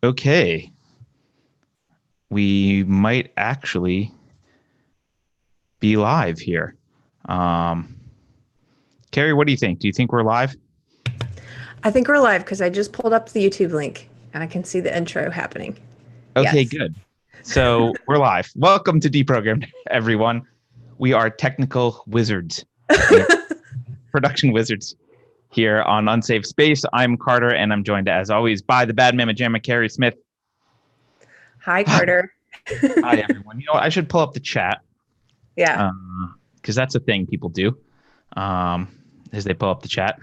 Okay. We might actually be live here. Keri, what do you think? Do you think we're live? I think we're live because I just pulled up the YouTube link and I can see the intro happening. Okay, Yes. good. So we're live. Welcome to Deprogrammed, everyone. We are technical wizards, production wizards here on Unsafe Space. I'm Carter, and I'm joined, as always, by the bad mamma jamma, Keri Smith. Hi, Carter. Hi, everyone. You know what? I should pull up the chat Yeah. because that's a thing people do as they pull up the chat.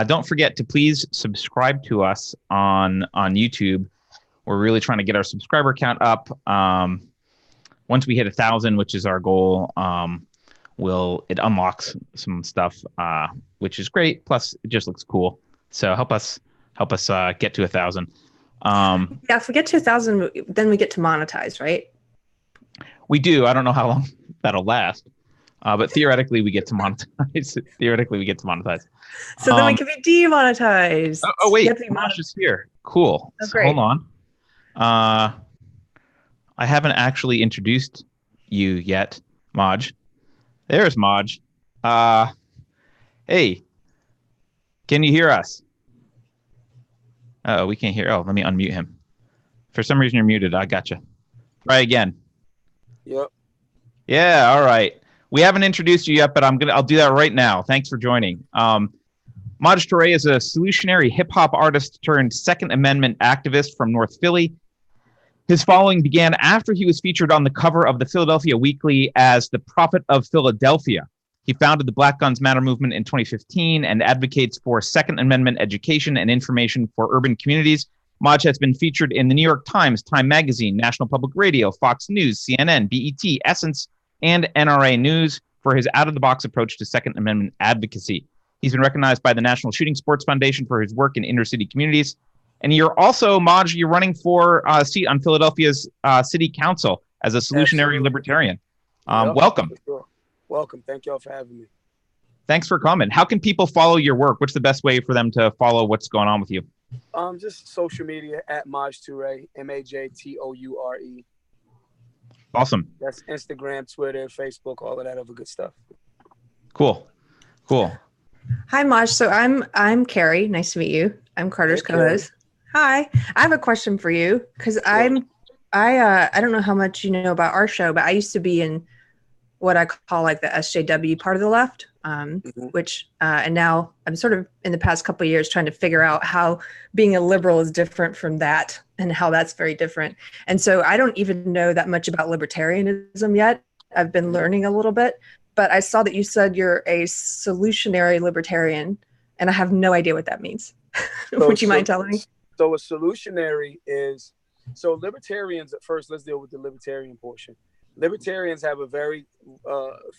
Don't forget to please subscribe to us on YouTube. We're really trying to get our subscriber count up. Once we hit 1,000, which is our goal, it unlocks some stuff, which is great. Plus, it just looks cool. So help us get to 1,000. Yeah, if we get to 1,000, then we get to monetize, right? We do. I don't know how long that'll last, but theoretically, we get to monetize. So then we can be demonetized. Oh wait, Get to be Mosh is here. Cool. Oh, So hold great. on. I haven't actually introduced you yet, Maj. There's Maj. Hey, can you hear us? Oh, we can't hear. Oh, let me unmute him. For some reason, you're muted. I gotcha. Try again. Yep. Yeah. All right. We haven't introduced you yet, but I'll do that right now. Thanks for joining. Maj Toure is a solutionary hip hop artist turned Second Amendment activist from North Philly. His following began after he was featured on the cover of the Philadelphia Weekly as the Prophet of Philadelphia. He founded the Black Guns Matter movement in 2015 and advocates for Second Amendment education and information for urban communities. Maj has been featured in the New York Times, Time Magazine, National Public Radio, Fox News, CNN, BET, Essence, and NRA News for his out-of-the-box approach to Second Amendment advocacy. He's been recognized by the National Shooting Sports Foundation for his work in inner-city communities. And you're also, Maj, you're running for a seat on Philadelphia's city council as a solutionary libertarian. Yep, welcome. sure. Welcome. Thank y'all for having me. Thanks for coming. How can people follow your work? What's the best way for them to follow what's going on with you? Just social media at Maj Toure, MAJTOURE. Awesome. That's Instagram, Twitter, Facebook, all of that other good stuff. Cool. Hi, Maj. So I'm Keri. Nice to meet you. I'm Carter's co-host. Hi. I have a question for you because I don't know how much you know about our show, but I used to be in what I call like the SJW part of the left, which and now I'm sort of in the past couple of years trying to figure out how being a liberal is different from that and how that's very different. And so I don't even know that much about libertarianism yet. I've been learning a little bit, but I saw that you said you're a solutionary libertarian, and I have no idea what that means. Would you mind telling me? So a solutionary is, so libertarians, at first, let's deal with the libertarian portion. Libertarians have a very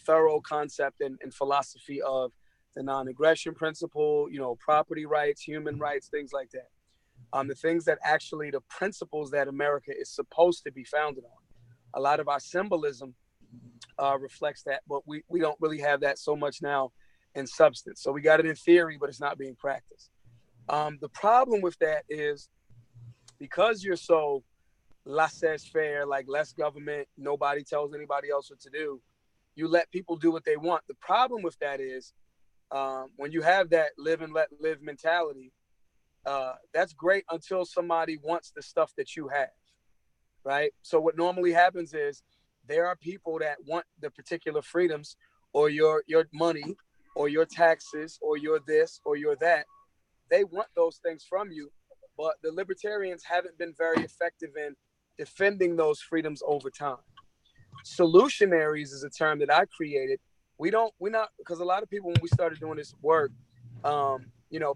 thorough concept and philosophy of the non-aggression principle, property rights, human rights, things like that. The things that actually, the principles that America is supposed to be founded on. A lot of our symbolism reflects that, but we don't really have that so much now in substance. So we got it in theory, but it's not being practiced. The problem with that is because you're so laissez-faire, like less government, nobody tells anybody else what to do, you let people do what they want. The problem with that is when you have that live and let live mentality, that's great until somebody wants the stuff that you have, right? So what normally happens is there are people that want the particular freedoms or your money or your taxes or your this or your that. They want those things from you, but the libertarians haven't been very effective in defending those freedoms over time. Solutionaries is a term that I created. We're not, because a lot of people, when we started doing this work,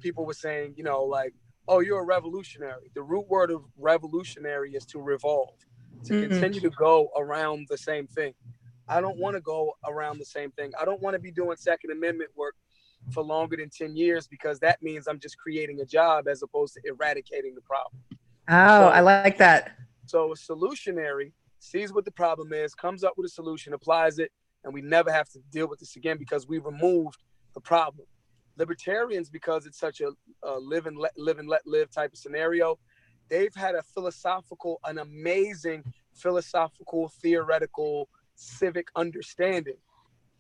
people were saying, like, oh, you're a revolutionary. The root word of revolutionary is to revolve, to continue to go around the same thing. I don't want to go around the same thing. I don't want to be doing Second Amendment work for longer than 10 years because that means I'm just creating a job as opposed to eradicating the problem. I like that. So a solutionary sees what the problem is, comes up with a solution, applies it, and we never have to deal with this again because we removed the problem. Libertarians, because it's such a live and let live type of scenario, they've had an amazing philosophical, theoretical, civic understanding,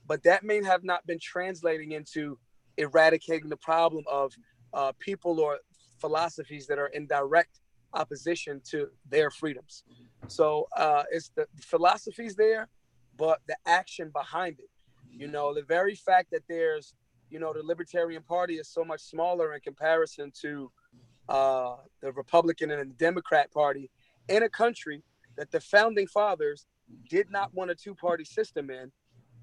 but that may have not been translating into eradicating the problem of people or philosophies that are in direct opposition to their freedoms. So it's the philosophies there, but the action behind it. The very fact that there's, the Libertarian Party is so much smaller in comparison to the Republican and the Democrat Party in a country that the founding fathers did not want a two-party system in.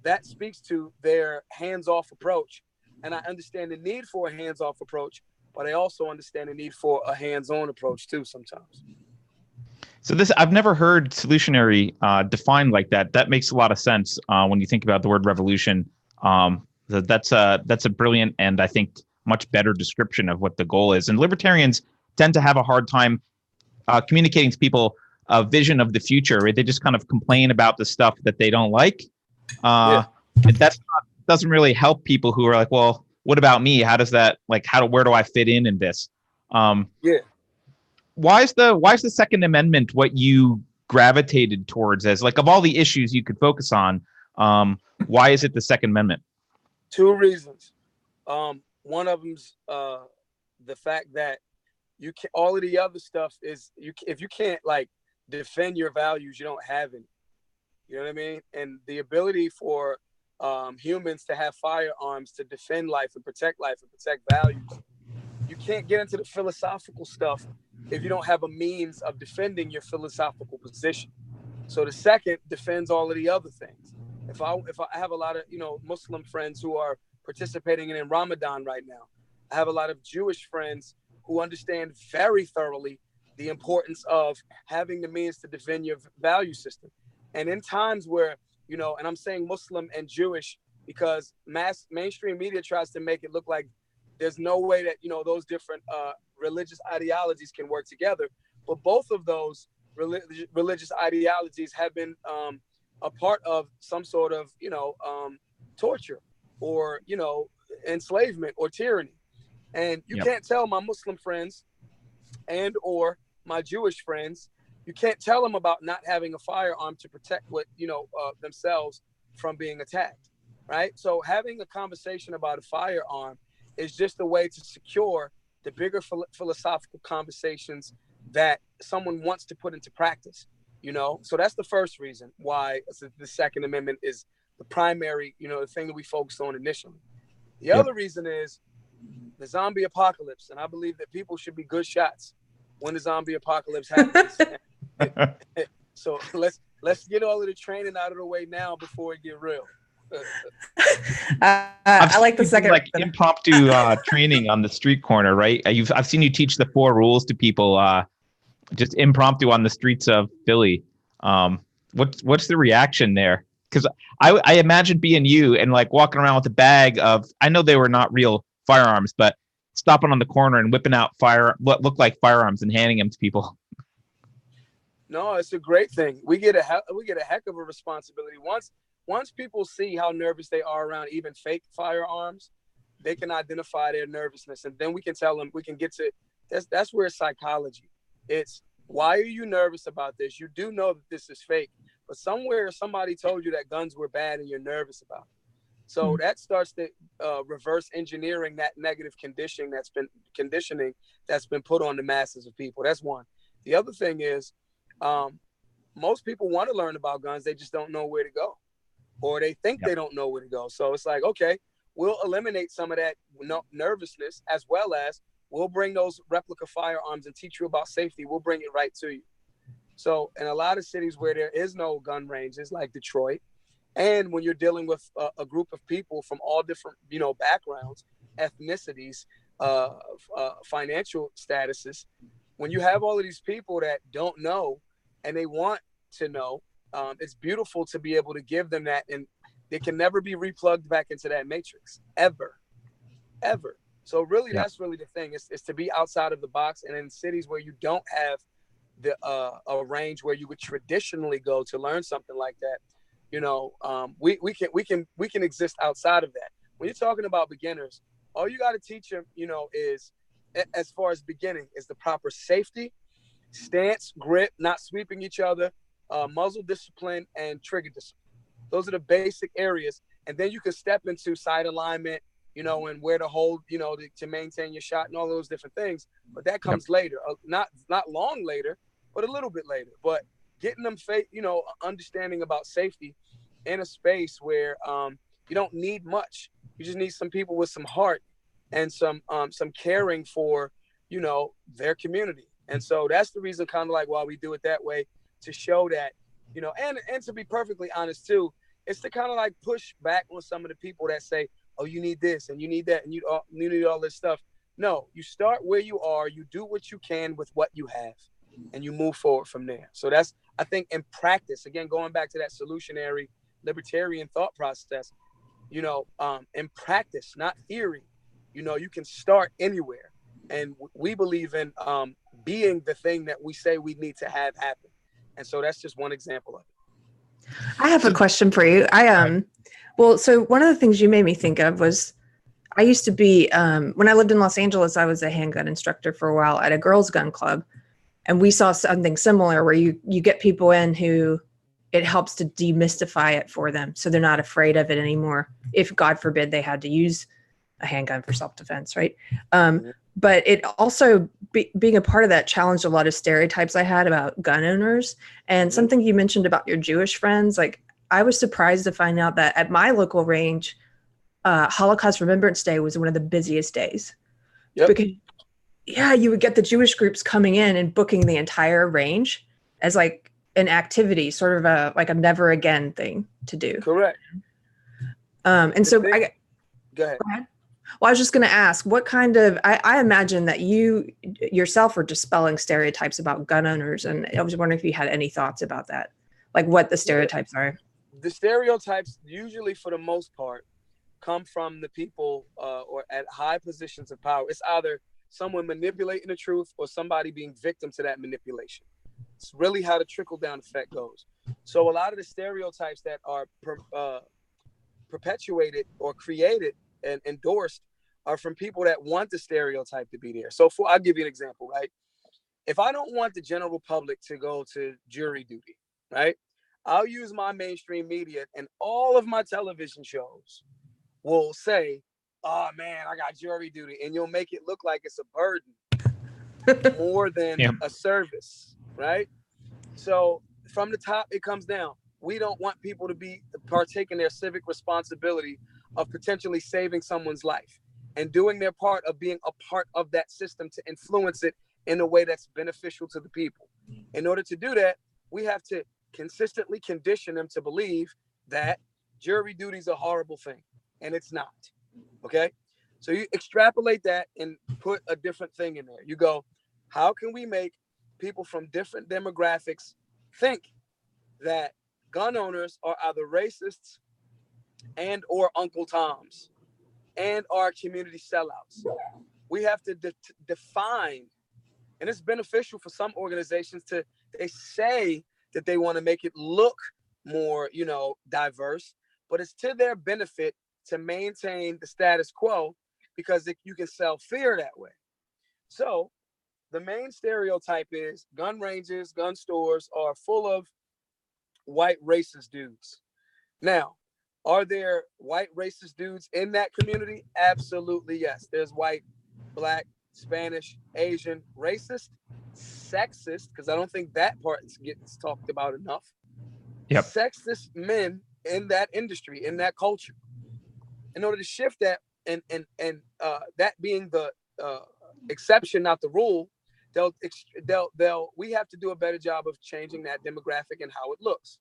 That speaks to their hands-off approach. And I understand the need for a hands-off approach, but I also understand the need for a hands-on approach too sometimes. So I've never heard solutionary defined like that. That makes a lot of sense when you think about the word revolution. That's a brilliant and I think much better description of what the goal is. And libertarians tend to have a hard time communicating to people a vision of the future. Right? They just kind of complain about the stuff that they don't like. Doesn't really help people who are like, well, what about me? How does that where do I fit in this? Why is the Second Amendment what you gravitated towards as of all the issues you could focus on? Why is it the Second Amendment? Two reasons. One of them's the fact that all of the other stuff is if you can't defend your values, you don't have any. You know what I mean? And the ability for humans to have firearms to defend life and protect values. You can't get into the philosophical stuff if you don't have a means of defending your philosophical position. So the second defends all of the other things. If I have a lot of Muslim friends who are participating in Ramadan right now, I have a lot of Jewish friends who understand very thoroughly the importance of having the means to defend your value system. And in times where and I'm saying Muslim and Jewish because mainstream media tries to make it look like there's no way that those different religious ideologies can work together, but both of those religious ideologies have been a part of some sort of torture or enslavement or tyranny. And you can't tell my Muslim friends and or my Jewish friends, you can't tell them about not having a firearm to protect themselves from being attacked, right? So having a conversation about a firearm is just a way to secure the bigger philosophical conversations that someone wants to put into practice, So that's the first reason why the Second Amendment is the primary, the thing that we focused on initially. The other reason is the zombie apocalypse. And I believe that people should be good shots when the zombie apocalypse happens. So let's get all of the training out of the way now before it get real. I like the second impromptu training on the street corner, right? I've seen you teach the 4 rules to people just impromptu on the streets of Philly. What's the reaction there? Because I imagine being you and walking around with a bag of, I know they were not real firearms, but stopping on the corner and whipping out what looked like firearms and handing them to people. No, it's a great thing. We get a heck of a responsibility. Once people see how nervous they are around even fake firearms, they can identify their nervousness, and then we can tell them. We can get to that's where psychology. It's why are you nervous about this? You do know that this is fake, but somewhere somebody told you that guns were bad, and you're nervous about it. So that starts to reverse engineering that negative conditioning that's been put on the masses of people. That's one. The other thing is, most people want to learn about guns. They just don't know where to go, or they think they don't know where to go. So it's like, okay, we'll eliminate some of that nervousness, as well as we'll bring those replica firearms and teach you about safety. We'll bring it right to you. So in a lot of cities where there is no gun ranges, like Detroit, and when you're dealing with a group of people from all different, backgrounds, ethnicities, financial statuses, when you have all of these people that don't know and they want to know, it's beautiful to be able to give them that, and they can never be replugged back into that matrix ever. So really, that's really the thing is to be outside of the box. And in cities where you don't have a range where you would traditionally go to learn something like that, we can exist outside of that. When you're talking about beginners, all you got to teach them, is as far as beginning is the proper safety stance, grip, not sweeping each other, muzzle discipline, and trigger discipline. Those are the basic areas. And then you can step into side alignment, and where to hold, to maintain your shot and all those different things. But that comes later, not long later, but a little bit later. But getting them, understanding about safety in a space where you don't need much. You just need some people with some heart and some caring for, their community. And so that's the reason kind of like why we do it that way, to show that, and to be perfectly honest too, it's to kind of like push back on some of the people that say, oh, you need this and you need that and you need all this stuff. No, you start where you are, you do what you can with what you have, and you move forward from there. So that's, I think, in practice, again, going back to that solutionary libertarian thought process, in practice, not theory, you can start anywhere. And we believe in being the thing that we say we need to have happen. And so that's just one example of it. I have a question for you. Well, so one of the things you made me think of was, I used to be, when I lived in Los Angeles, I was a handgun instructor for a while at a girls' gun club. And we saw something similar where you get people in who it helps to demystify it for them, so they're not afraid of it anymore, if God forbid they had to use a handgun for self-defense, right? But it also, being a part of that, challenged a lot of stereotypes I had about gun owners. And something you mentioned about your Jewish friends, like, I was surprised to find out that at my local range, Holocaust Remembrance Day was one of the busiest days. Yep. Because, you would get the Jewish groups coming in and booking the entire range as like an activity, sort of a never again thing to do. Correct. And so go ahead. Go ahead. Well, I was just going to ask, what kind of, I imagine that you yourself are dispelling stereotypes about gun owners. And I was wondering if you had any thoughts about that, like what the stereotypes are. The stereotypes, usually for the most part, come from the people or at high positions of power. It's either someone manipulating the truth or somebody being victim to that manipulation. It's really how the trickle-down effect goes. So a lot of the stereotypes that are perpetuated or created and endorsed are from people that want the stereotype to be there. So I'll give you an example, right? If I don't want the general public to go to jury duty, right, I'll use my mainstream media, and all of my television shows will say, oh man, I got jury duty. And you'll make it look like it's a burden more than a service, right? So from the top, it comes down. We don't want people to partake in their civic responsibility of potentially saving someone's life and doing their part of being a part of that system to influence it in a way that's beneficial to the people. In order to do that, we have to consistently condition them to believe that jury duty is a horrible thing, and it's not. Okay? So you extrapolate that and put a different thing in there. You go, how can we make people from different demographics think that gun owners are either racists and or Uncle Toms and are community sellouts? We have to define, and it's beneficial for some organizations they say that they want to make it look more, diverse, but it's to their benefit to maintain the status quo because you can sell fear that way. So the main stereotype is gun ranges, gun stores are full of white racist dudes. Now, are there white racist dudes in that community? Absolutely, yes. There's white, black, Spanish, Asian, racist, sexist, because I don't think that part gets talked about enough. Yep. Sexist men in that industry, in that culture. In order to shift that and that being the exception, not the rule, we have to do a better job of changing that demographic and how it looks.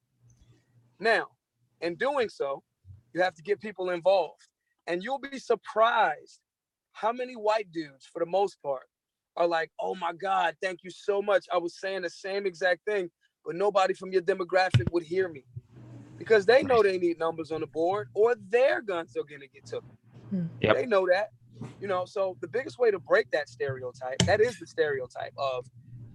Now, in doing so, you have to get people involved, and you'll be surprised how many white dudes, for the most part, are like, oh my God, thank you so much. I was saying the same exact thing, but nobody from your demographic would hear me because they know they need numbers on the board or their guns are going to get taken. Yep. They know that, so the biggest way to break that stereotype, that is the stereotype of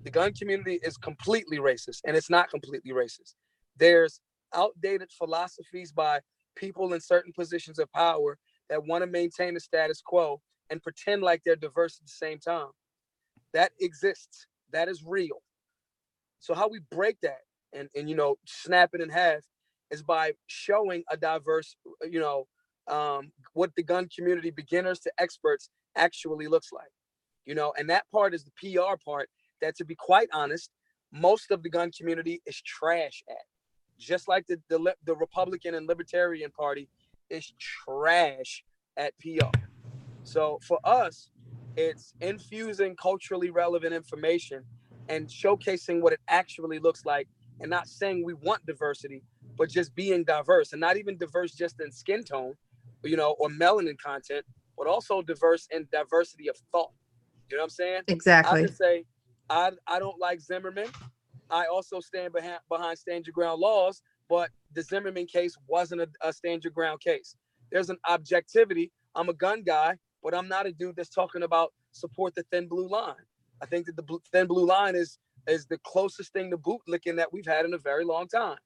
the gun community is completely racist, and it's not completely racist. There's outdated philosophies by people in certain positions of power that want to maintain the status quo and pretend like they're diverse at the same time. That exists. That is real. So how we break that and snap it in half is by showing a diverse, what the gun community, beginners to experts, actually looks like. And that part is the PR part that, to be quite honest, most of the gun community is trash at. Just like the Republican and Libertarian Party is trash at PR. So for us, it's infusing culturally relevant information and showcasing what it actually looks like, and not saying we want diversity, but just being diverse, and not even diverse just in skin tone, or melanin content, but also diverse in diversity of thought. You know what I'm saying? Exactly. I could say, I don't like Zimmerman. I also stand behind stand your ground laws, but the Zimmerman case wasn't a stand your ground case. There's an objectivity. I'm a gun guy, but I'm not a dude that's talking about support the thin blue line. I think that the thin blue line is the closest thing to bootlicking that we've had in a very long time.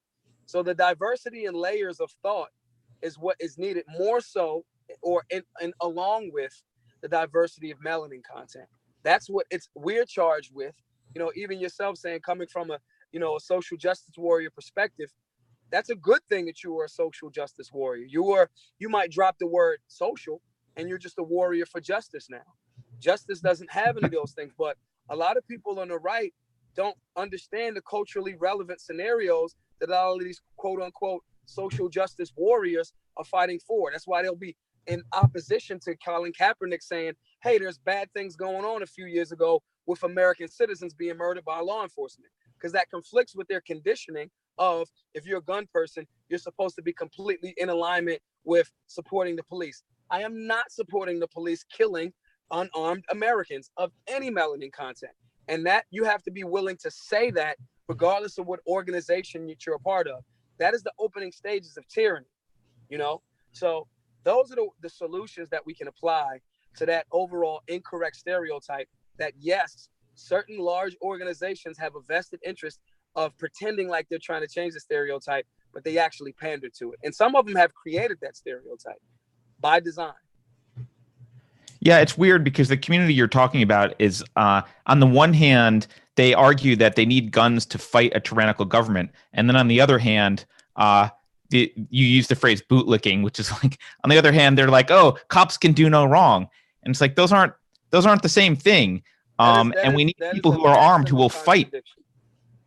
So the diversity and layers of thought is what is needed more so, or in along with the diversity of melanin content. That's what we're charged with. Even yourself saying, coming from a social justice warrior perspective, that's a good thing that you are a social justice warrior. You might drop the word social and you're just a warrior for justice now. Justice doesn't have any of those things, but a lot of people on the right don't understand the culturally relevant scenarios that all of these quote unquote social justice warriors are fighting for. That's why they'll be in opposition to Colin Kaepernick saying, hey, there's bad things going on a few years ago with American citizens being murdered by law enforcement, because that conflicts with their conditioning of, if you're a gun person, you're supposed to be completely in alignment with supporting the police. I am not supporting the police killing unarmed Americans of any melanin content. And that you have to be willing to say that regardless of what organization you're a part of. That is the opening stages of tyranny, So those are the solutions that we can apply to that overall incorrect stereotype that, yes, certain large organizations have a vested interest of pretending like they're trying to change the stereotype, but they actually pander to it. And some of them have created that stereotype by design. Yeah, it's weird because the community you're talking about is, on the one hand, they argue that they need guns to fight a tyrannical government. And then on the other hand, you use the phrase bootlicking, which is like, on the other hand, they're like, oh, cops can do no wrong. And it's like, those aren't the same thing. And we need people who are armed who will fight.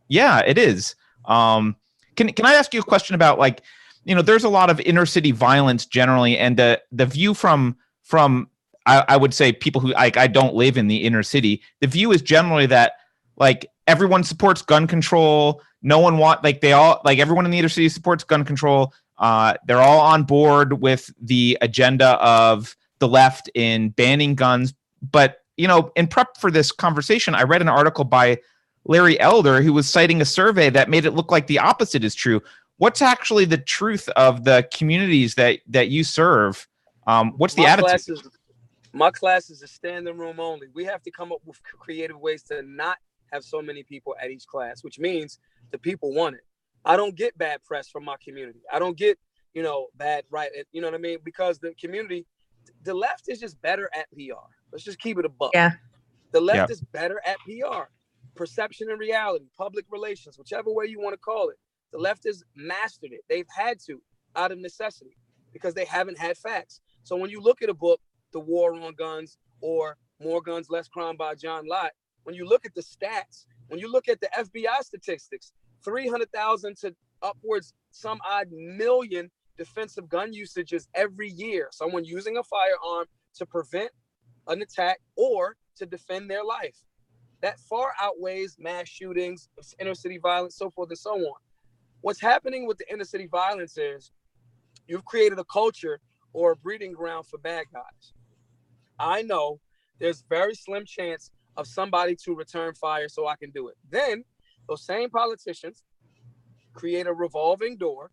Yeah, it is. Can I ask you a question about, like, there's a lot of inner city violence generally, and the view from I would say people who, I don't live in the inner city. The view is generally that, like, everyone supports gun control. No one everyone in the inner city supports gun control. They're all on board with the agenda of the left in banning guns. But, in prep for this conversation, I read an article by Larry Elder, who was citing a survey that made it look like the opposite is true. What's actually the truth of the communities that you serve? What's the attitude? My class is a standing room only. We have to come up with creative ways to not have so many people at each class, which means the people want it. I don't get bad press from my community. I don't get, bad, right? You know what I mean? Because the community, the left is just better at PR. Let's just keep it a buck. Yeah. The left is better at PR, perception and reality, public relations, whichever way you want to call it. The left has mastered it. They've had to, out of necessity, because they haven't had facts. So when you look at a book, The War on Guns, or More Guns, Less Crime by John Lott, when you look at the stats, when you look at the FBI statistics, 300,000 to upwards some odd million defensive gun usages every year. Someone using a firearm to prevent an attack or to defend their life. That far outweighs mass shootings, inner city violence, so forth and so on. What's happening with the inner city violence is you've created a culture or a breeding ground for bad guys. I know there's very slim chance of somebody to return fire so I can do it. Then those same politicians create a revolving door.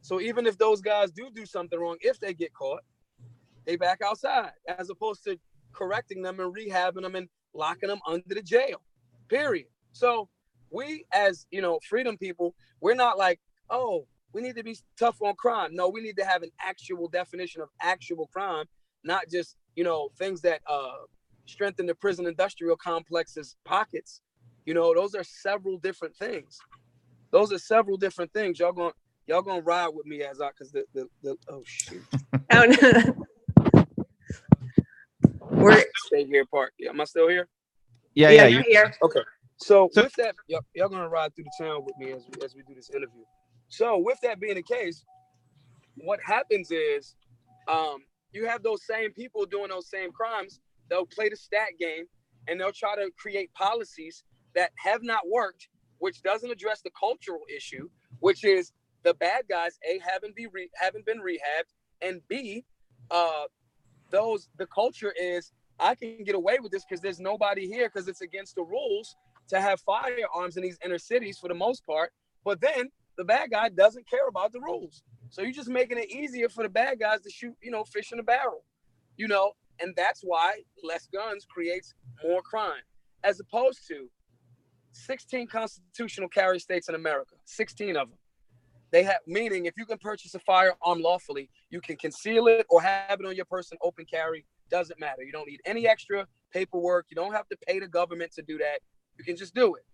So even if those guys do something wrong, if they get caught, they back outside, as opposed to correcting them and rehabbing them and locking them under the jail, period. So we, as, freedom people, we're not like, oh, we need to be tough on crime. No, we need to have an actual definition of actual crime, not just, things that strengthen the prison industrial complex's pockets. You know, those are several different things. Those are several different things. Y'all gonna ride with me as I, because the oh shoot. Oh, no. We're Stay here, Park. Yeah, am I still here? Yeah, you're here. Okay. So with that, y'all gonna ride through the town with me as we do this interview. So with that being the case, what happens is, you have those same people doing those same crimes. They'll play the stat game and they'll try to create policies that have not worked, which doesn't address the cultural issue, which is the bad guys haven't been rehabbed, and B, the culture is, I can get away with this because there's nobody here because it's against the rules to have firearms in these inner cities for the most part. But then the bad guy doesn't care about the rules. So you're just making it easier for the bad guys to shoot, fish in a barrel, and that's why less guns creates more crime, as opposed to 16 constitutional carry states in America, 16 of them. They have, meaning if you can purchase a firearm lawfully, you can conceal it or have it on your person, open carry, doesn't matter. You don't need any extra paperwork. You don't have to pay the government to do that. You can just do it.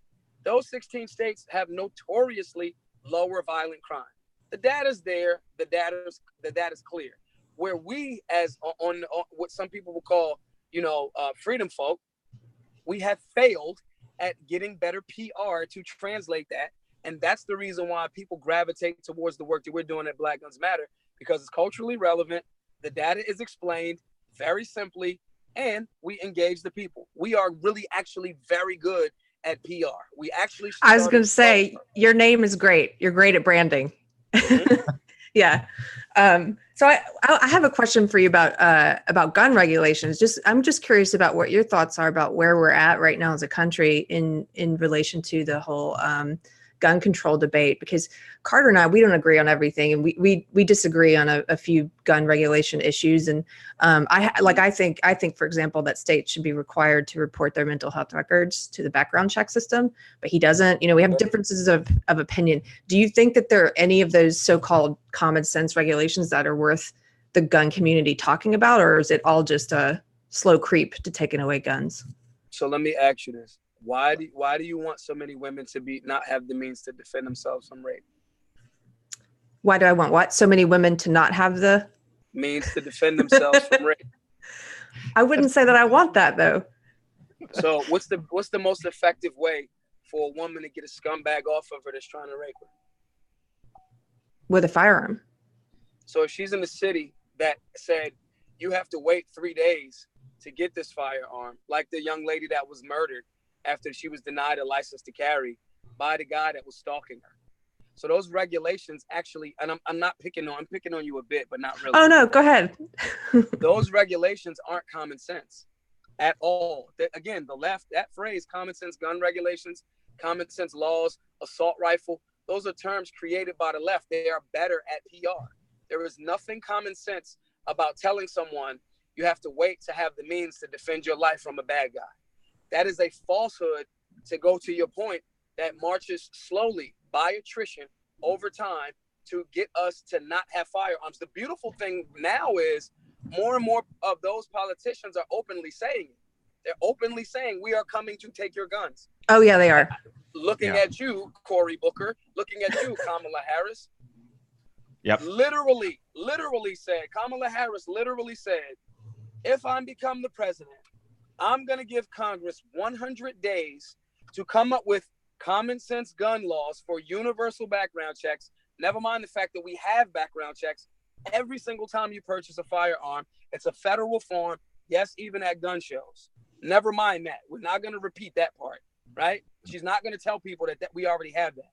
Those 16 states have notoriously lower violent crime. The data's there. The data's clear. Where we, as on what some people will call, freedom folk, we have failed at getting better PR to translate that. And that's the reason why people gravitate towards the work that we're doing at Black Guns Matter, because it's culturally relevant. The data is explained very simply, and we engage the people. We are really actually very good at PR. We actually. I was going to say, your name is great. You're great at branding. Mm-hmm. Yeah. So I have a question for you about gun regulations. I'm just curious about what your thoughts are about where we're at right now as a country in relation to the whole gun control debate, because Carter and I, we don't agree on everything, and we disagree on a few gun regulation issues. And I think, for example, that states should be required to report their mental health records to the background check system, but he doesn't. We have differences of opinion. Do you think that there are any of those so-called common sense regulations that are worth the gun community talking about, or is it all just a slow creep to taking away guns? So let me ask you this. Why do you want so many women to not have the means to defend themselves from rape? Why do I want what? So many women to not have the means to defend themselves from rape? I wouldn't say that I want that, though. So what's the most effective way for a woman to get a scumbag off of her that's trying to rape her? With a firearm. So if she's in the city that said you have to wait 3 days to get this firearm, like the young lady that was murdered after she was denied a license to carry by the guy that was stalking her. So those regulations actually, and I'm picking on you a bit, but not really. Oh no, go ahead. Those regulations aren't common sense at all. Again, the left, that phrase, common sense gun regulations, common sense laws, assault rifle, those are terms created by the left. They are better at PR. There is nothing common sense about telling someone you have to wait to have the means to defend your life from a bad guy. That is a falsehood, to go to your point, that marches slowly by attrition over time to get us to not have firearms. The beautiful thing now is more and more of those politicians are openly saying it. They're openly saying, we are coming to take your guns. Oh, yeah, they are. Looking at you, Cory Booker, looking at you, Kamala Harris. Yep. Literally said, Kamala Harris literally said, if I become the president, I'm going to give Congress 100 days to come up with common sense gun laws for universal background checks. Never mind the fact that we have background checks every single time you purchase a firearm. It's a federal form. Yes, even at gun shows. Never mind that. We're not going to repeat that part, right? She's not going to tell people that we already have that.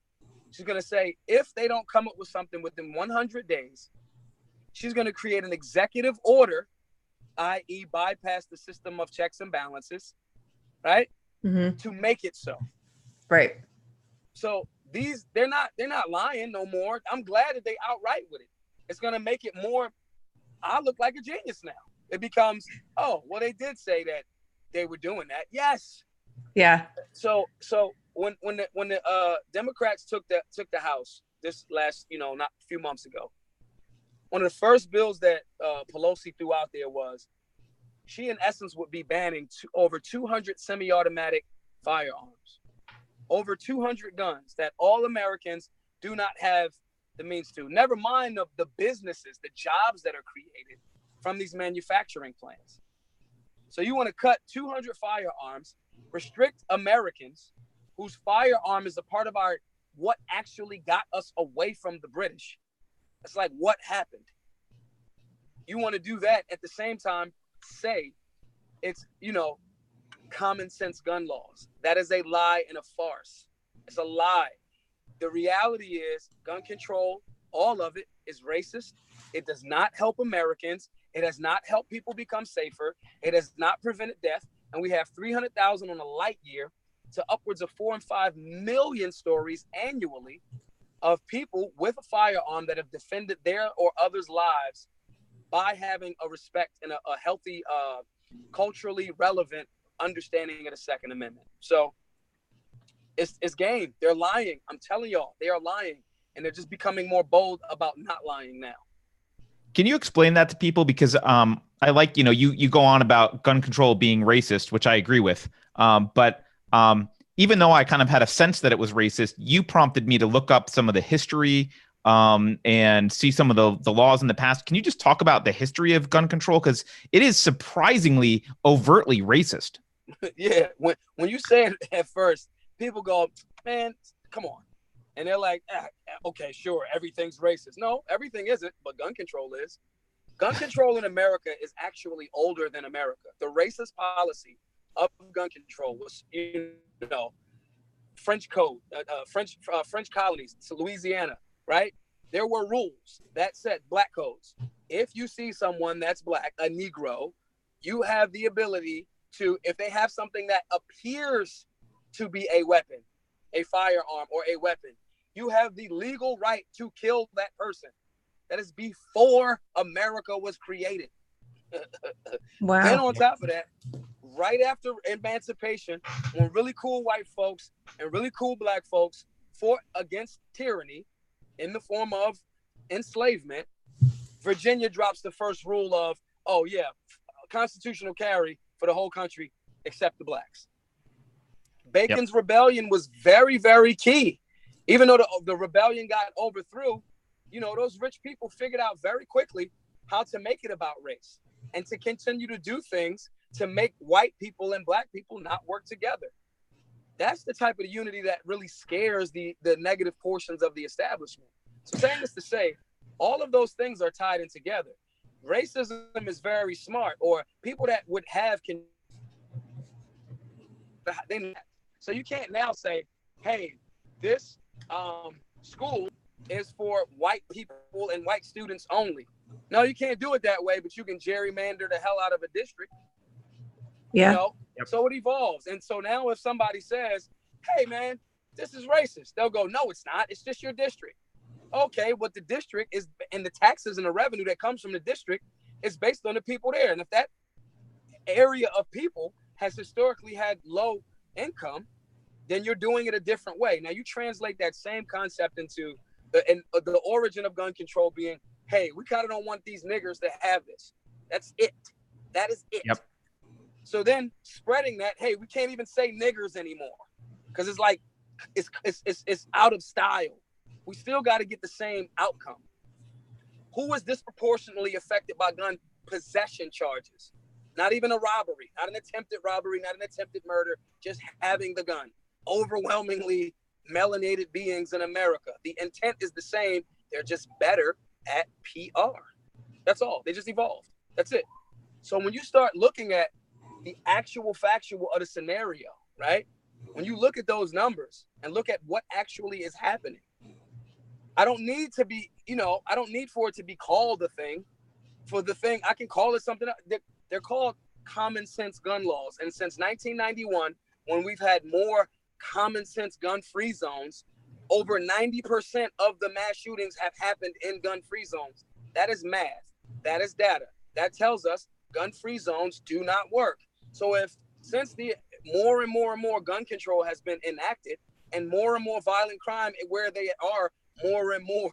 She's going to say, if they don't come up with something within 100 days, she's going to create an executive order, i.e. bypass the system of checks and balances, right? Mm-hmm. To make it so. Right. So they're not lying no more. I'm glad that they outright with it. It's going to make it more, I look like a genius now. It becomes, oh, well, they did say that they were doing that. Yes. Yeah. So when the Democrats took the House this last, not a few months ago, one of the first bills that Pelosi threw out there was she, in essence, would be banning over 200 semi-automatic firearms. over 200 guns that all Americans do not have the means to. Never mind of the businesses, the jobs that are created from these manufacturing plants. So you want to cut 200 firearms, restrict Americans whose firearm is a part of our, what actually got us away from the British. It's like, what happened? You want to do that at the same time, say it's, common sense gun laws. That is a lie and a farce. It's a lie. The reality is gun control, all of it is racist. It does not help Americans. It has not helped people become safer. It has not prevented death. And we have 300,000 on a light year to upwards of 4 and 5 million stories annually of people with a firearm that have defended their or others' lives by having a respect and a healthy, culturally relevant understanding of the Second Amendment. So it's game. They're lying. I'm telling y'all, they are lying. And they're just becoming more bold about not lying now. Can you explain that to people? Because I like, you go on about gun control being racist, which I agree with. But even though I kind of had a sense that it was racist, you prompted me to look up some of the history and see some of the laws in the past. Can you just talk about the history of gun control? Because it is surprisingly overtly racist. Yeah. When you say it at first, people go, man, come on. And they're like, okay, sure, everything's racist. No, everything isn't, but gun control is. Gun control in America is actually older than America. The racist policy of gun control was, French code, French colonies, to Louisiana, right? There were rules that said black codes. If you see someone that's black, a Negro, you have the ability to, if they have something that appears to be a weapon, a firearm or a weapon, you have the legal right to kill that person. That is before America was created. Wow. Then on top of that, right after emancipation, when really cool white folks and really cool black folks fought against tyranny in the form of enslavement, Virginia drops the first rule of, oh yeah, constitutional carry for the whole country except the blacks. Bacon's rebellion was very, very key. Even though the rebellion got overthrew, those rich people figured out very quickly how to make it about race and to continue to do things to make white people and black people not work together. That's the type of unity that really scares the negative portions of the establishment. So saying this to say, all of those things are tied in together. Racism is very smart, or people that would have so you can't now say, hey, this school is for white people and white students only. No, you can't do it that way, but you can gerrymander the hell out of a district. Yeah. So it evolves. And so now if somebody says, hey man, this is racist, they'll go, no, it's not. It's just your district. Okay, what the district is, and the taxes and the revenue that comes from the district is based on the people there. And if that area of people has historically had low income, then you're doing it a different way. Now you translate that same concept into the origin of gun control being, hey, we kind of don't want these niggers to have this. That's it. That is it. Yep. So then spreading that, hey, we can't even say niggers anymore because it's like it's out of style. We still got to get the same outcome. Who was disproportionately affected by gun possession charges? Not even a robbery, not an attempted robbery, not an attempted murder, just having the gun. Overwhelmingly melanated beings in America. The intent is the same. They're just better at PR. That's all. They just evolved. That's it. So when you start looking at the actual factual of the scenario, right? When you look at those numbers and look at what actually is happening, I don't need to be, I don't need for it to be called a thing. For the thing, I can call it something. They're called common sense gun laws. And since 1991, when we've had more common sense gun-free zones, over 90% of the mass shootings have happened in gun-free zones. That is math. That is data. That tells us gun-free zones do not work. So since the more and more gun control has been enacted and more violent crime where they are more and more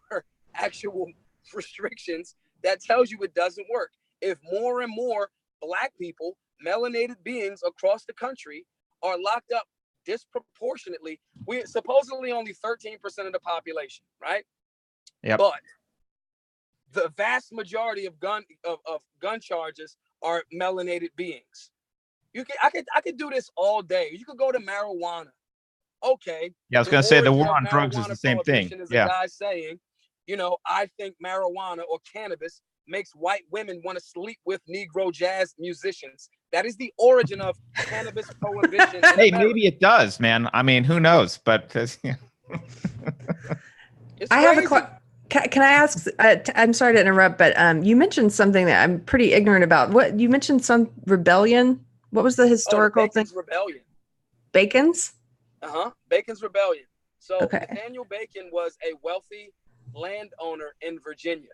actual restrictions, that tells you it doesn't work. If more and more black people, melanated beings across the country are locked up disproportionately, we're supposedly only 13% of the population, right? Yep. But the vast majority of gun charges are melanated beings. I could do this all day. You could go to marijuana. Okay. Yeah, I was going to say the war origin on of drugs is the same thing. prohibition is Yeah. a guy saying, I think marijuana or cannabis makes white women want to sleep with Negro jazz musicians. That is the origin of cannabis prohibition. Hey, maybe it does, man. I mean, who knows? But I have a question. Can I ask? I'm sorry to interrupt, but you mentioned something that I'm pretty ignorant about. What you mentioned, some rebellion. What was the historical Bacon's thing? Rebellion. Bacon's. Bacon's Rebellion. So Okay. Nathaniel Bacon was a wealthy landowner in Virginia.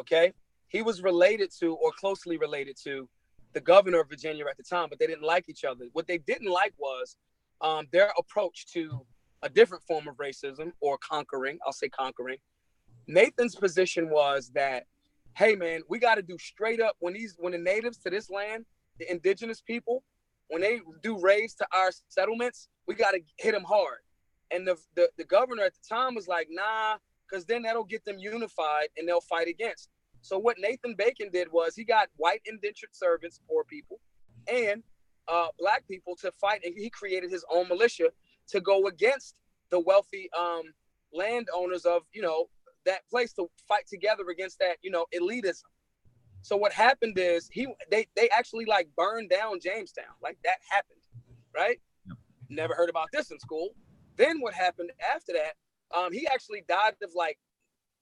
Okay, he was related to, or closely related to, the governor of Virginia at the time, but they didn't like each other. What they didn't like was their approach to a different form of racism, or conquering. I'll say conquering. Nathan's position was that, hey man, we got to do straight up, when the natives to this land, the indigenous people, when they do raids to our settlements, we got to hit them hard. And the governor at the time was like, nah, because then that'll get them unified and they'll fight against. So what Nathan Bacon did was he got white indentured servants, poor people, and black people to fight, and he created his own militia to go against the wealthy landowners of that place, to fight together against that elitism. So what happened is they actually like burned down Jamestown. Like, that happened, right? Yep. Never heard about this in school. Then what happened after that? He actually died of like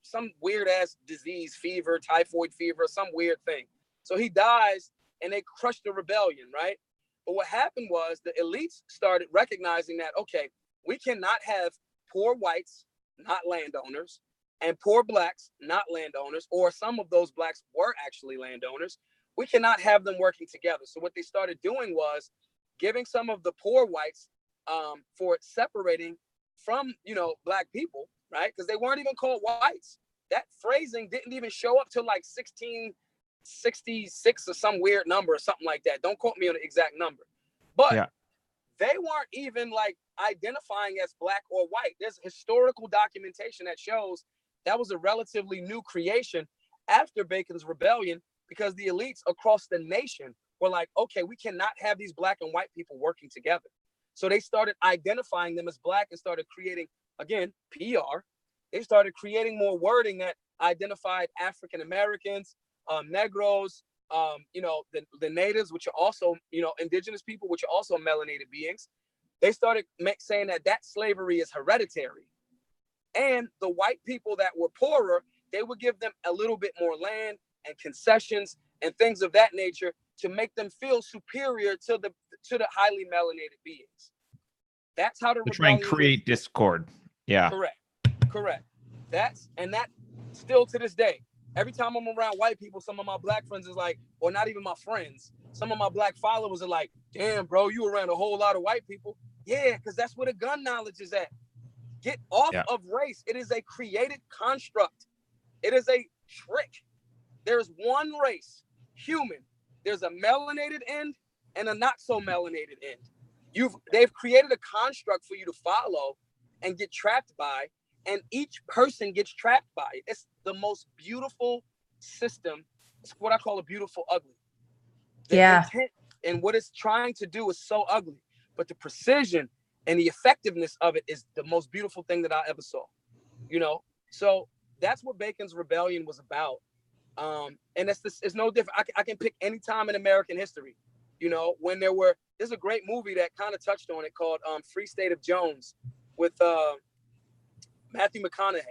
some weird ass disease, fever, typhoid fever, some weird thing. So he dies, and they crushed the rebellion, right? But what happened was the elites started recognizing that, okay, we cannot have poor whites, not landowners, and poor blacks, not landowners, or some of those blacks were actually landowners. We cannot have them working together. So what they started doing was giving some of the poor whites for separating from, black people, right? Because they weren't even called whites. That phrasing didn't even show up till like 1666 or some weird number or something like that. Don't quote me on the exact number. But they weren't even like identifying as black or white. There's historical documentation that shows that was a relatively new creation after Bacon's Rebellion, because the elites across the nation were like, okay, we cannot have these black and white people working together. So they started identifying them as black and started creating, again, PR. They started creating more wording that identified African Americans, Negroes, the natives, which are also, indigenous people, which are also melanated beings. They started saying that slavery is hereditary. And the white people that were poorer, they would give them a little bit more land and concessions and things of that nature to make them feel superior to the highly melanated beings. That's how the try and create discord. Yeah. Correct. That still to this day. Every time I'm around white people, some of my black friends is like, or not even my friends, some of my black followers are like, damn, bro, you around a whole lot of white people. Yeah, because that's where the gun knowledge is at. Get off of race. It is a created construct. It is a trick. There's one race, human. There's a melanated end and a not so melanated end. They've created a construct for you to follow and get trapped by, and each person gets trapped by it. It's the most beautiful system. It's what I call a beautiful ugly. The intent and what it's trying to do is so ugly, but the precision and the effectiveness of it is the most beautiful thing that I ever saw. So that's what Bacon's Rebellion was about. And it's no different. I can pick any time in American history, when there's a great movie that kind of touched on it called Free State of Jones with Matthew McConaughey.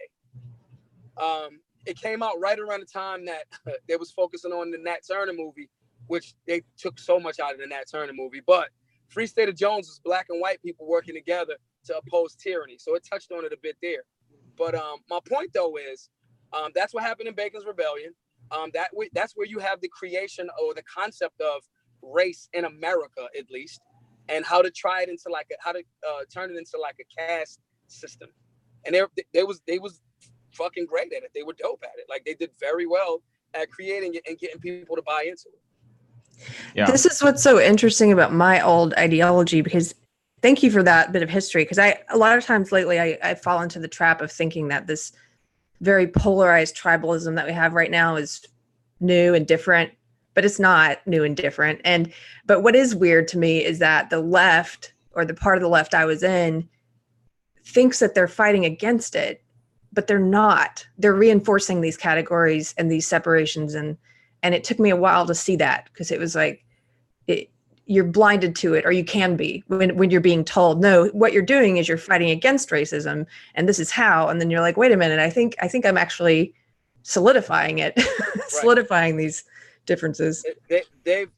It came out right around the time that they was focusing on the Nat Turner movie, which they took so much out of the Nat Turner movie. But Free State of Jones was black and white people working together to oppose tyranny. So it touched on it a bit there. But my point, though, is that's what happened in Bacon's Rebellion. That's where you have the creation or the concept of race in America, at least, and how to try it into turn it into like a caste system. And they was fucking great at it. They were dope at it. Like, they did very well at creating it and getting people to buy into it. Yeah. This is what's so interesting about my old ideology, because Thank you for that bit of history, because a lot of times lately I fall into the trap of thinking that this very polarized tribalism that we have right now is new and different, but it's not new and different. But what is weird to me is that the left, or the part of the left I was in, thinks that they're fighting against it, but they're not. They're reinforcing these categories and these separations, and it took me a while to see that, because it was like you're blinded to it, or you can be, when you're being told, no, what you're doing is you're fighting against racism, and this is how. And then you're like, wait a minute, I think I'm actually solidifying it, solidifying these differences. The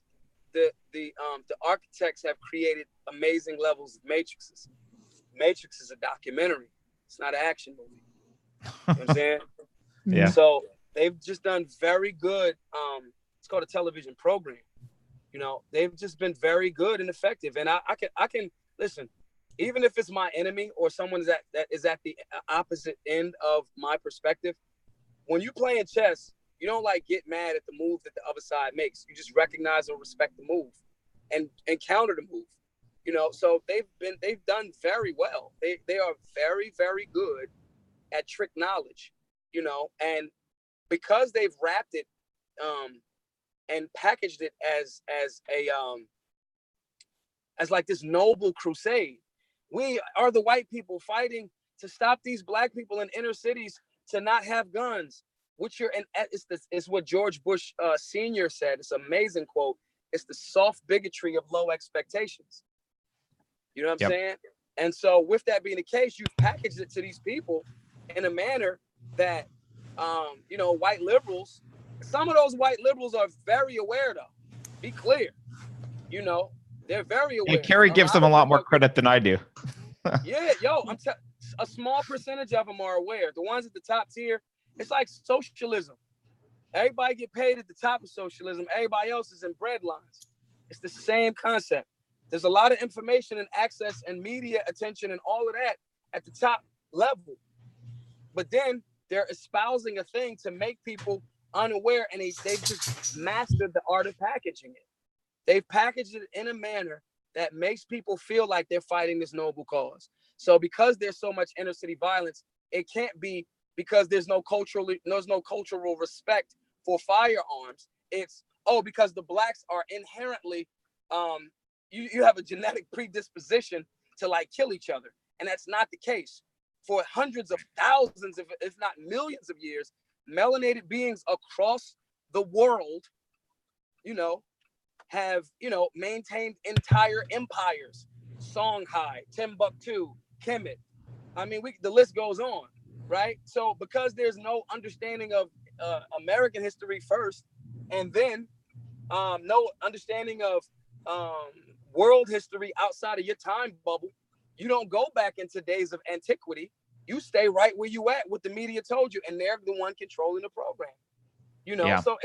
architects have created amazing levels of matrices. Matrix is a documentary. It's not an action movie. You know what I'm saying? Yeah. So they've just done very good. It's called a television program. You know, they've just been very good and effective. And I can listen, even if it's my enemy or someone that is at the opposite end of my perspective. When you play in chess, you don't like get mad at the move that the other side makes. You just recognize or respect the move and counter the move. You know, so they've done very well. They are very, very good at trick knowledge, you know, and because they've wrapped it and packaged it as like this noble crusade. We are the white people fighting to stop these black people in inner cities to not have guns, it's what George Bush Sr. said. It's an amazing quote. It's the soft bigotry of low expectations. You know what I'm saying? And so with that being the case, you've packaged it to these people in a manner that, you know, white liberals, some of those white liberals are very aware though. Be clear. You know, they're very aware. And Keri gives them a lot more credit than I do. Yeah, yo, a small percentage of them are aware. The ones at the top tier, it's like socialism. Everybody get paid at the top of socialism. Everybody else is in bread lines. It's the same concept. There's a lot of information and access and media attention and all of that at the top level. But then they're espousing a thing to make people unaware, and they've just mastered the art of packaging it. They've packaged it in a manner that makes people feel like they're fighting this noble cause. So because there's so much inner city violence, it can't be because there's no cultural respect for firearms. It's, because the blacks are inherently, you have a genetic predisposition to like kill each other. And that's not the case. For hundreds of thousands, if not millions of years, melanated beings across the world, you know, have, you know, maintained entire empires. Songhai, Timbuktu, Kemet. I mean, the list goes on, right? So because there's no understanding of American history first, and then no understanding of world history outside of your time bubble, you don't go back into days of antiquity. You stay right where you at, what the media told you, and they're the one controlling the program. You know, so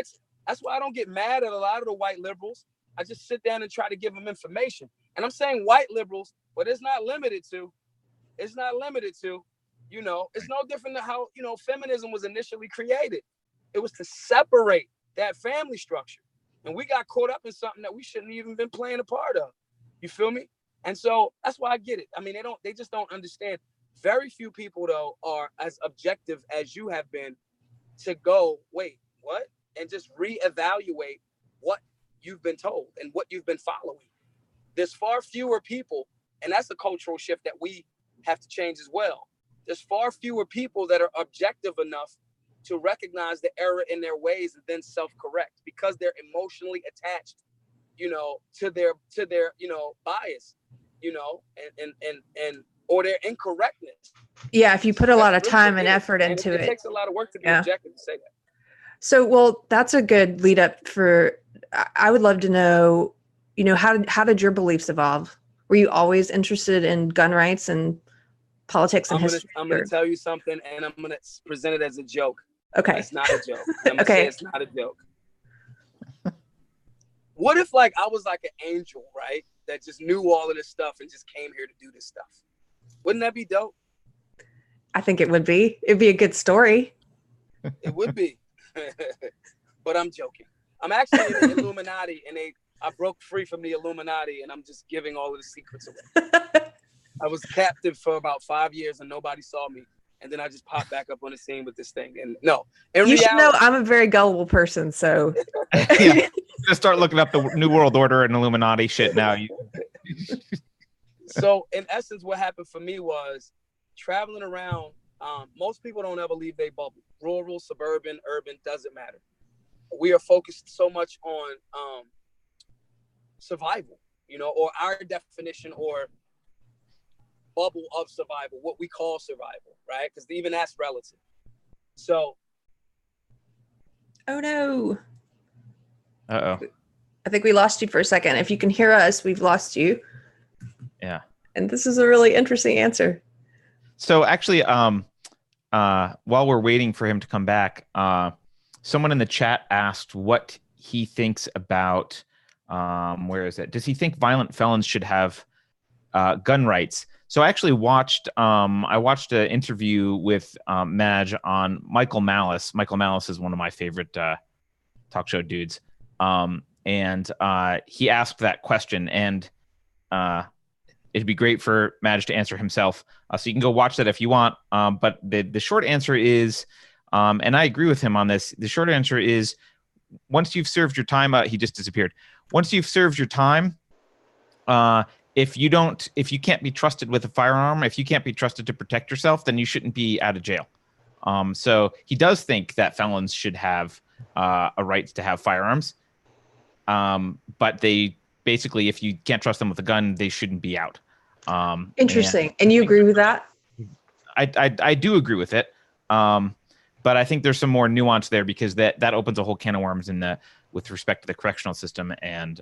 that's why I don't get mad at a lot of the white liberals. I just sit down and try to give them information. And I'm saying white liberals, but it's not limited to, you know, it's no different than how, you know, feminism was initially created. It was to separate that family structure. And we got caught up in something that we shouldn't even been playing a part of. You feel me? And so that's why I get it. I mean, they just don't understand. Very few people, though, are as objective as you have been to go, wait, what? And just reevaluate what you've been told and what you've been following. There's far fewer people, and that's a cultural shift that we have to change as well. There's far fewer people that are objective enough to recognize the error in their ways and then self-correct, because they're emotionally attached, you know, to their you know, bias, you know, and or their incorrectness. Yeah, if you put a lot of time and effort into it. It takes a lot of work to be objective to say that. So, well, that's a good lead up for, I would love to know, you know, how did your beliefs evolve? Were you always interested in gun rights and politics and history? I'm going to tell you something, and I'm going to present it as a joke. Okay. It's not a joke. I'm going to say it's not a joke. What if, like, I was like an angel, right? That just knew all of this stuff and just came here to do this stuff. Wouldn't that be dope? I think it would be. It'd be a good story. It would be. But I'm joking. I'm actually in the Illuminati, and I broke free from the Illuminati, and I'm just giving all of the secrets away. I was captive for about 5 years and nobody saw me. And then I just popped back up on the scene with this thing. And no, you should know I'm a very gullible person. So yeah, just start looking up the New World Order and Illuminati shit now. So in essence, what happened for me was traveling around. Most people don't ever leave their bubble. Rural, suburban, urban, doesn't matter. We are focused so much on survival, you know, or our definition or bubble of survival, what we call survival, right? Because even that's relative. So. Oh no. Uh-oh. I think we lost you for a second. If you can hear us, we've lost you. Yeah. And this is a really interesting answer. So actually, while we're waiting for him to come back, someone in the chat asked what he thinks about, where is it? Does he think violent felons should have gun rights? So I actually watched, I watched an interview with Maj on Michael Malice. Michael Malice is one of my favorite talk show dudes. And he asked that question, and it'd be great for Maj to answer himself. So you can go watch that if you want. But the short answer is, and I agree with him on this, the short answer is, once you've served your time, he just disappeared. Once you've served your time, if you can't be trusted with a firearm, if you can't be trusted to protect yourself, then you shouldn't be out of jail. So he does think that felons should have a right to have firearms. But they basically, if you can't trust them with a gun, they shouldn't be out. Interesting. And you agree with that? I do agree with it. But I think there's some more nuance there, because that opens a whole can of worms with respect to the correctional system, and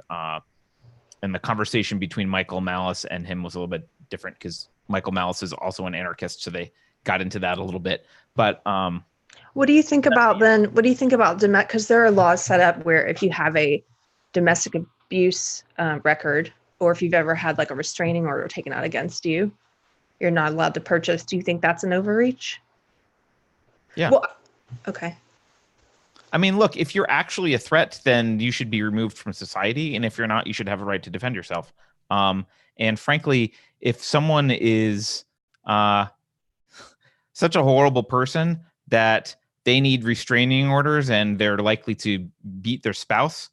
the conversation between Michael Malice and him was a little bit different, because Michael Malice is also an anarchist, so they got into that a little bit. But what do you think about then? What do you think about because there are laws set up where if you have a domestic abuse record, or if you've ever had like a restraining order taken out against you, you're not allowed to purchase. Do you think that's an overreach? Yeah. Well, okay. I mean, look, if you're actually a threat, then you should be removed from society. And if you're not, you should have a right to defend yourself. And frankly, if someone is such a horrible person that they need restraining orders and they're likely to beat their spouse,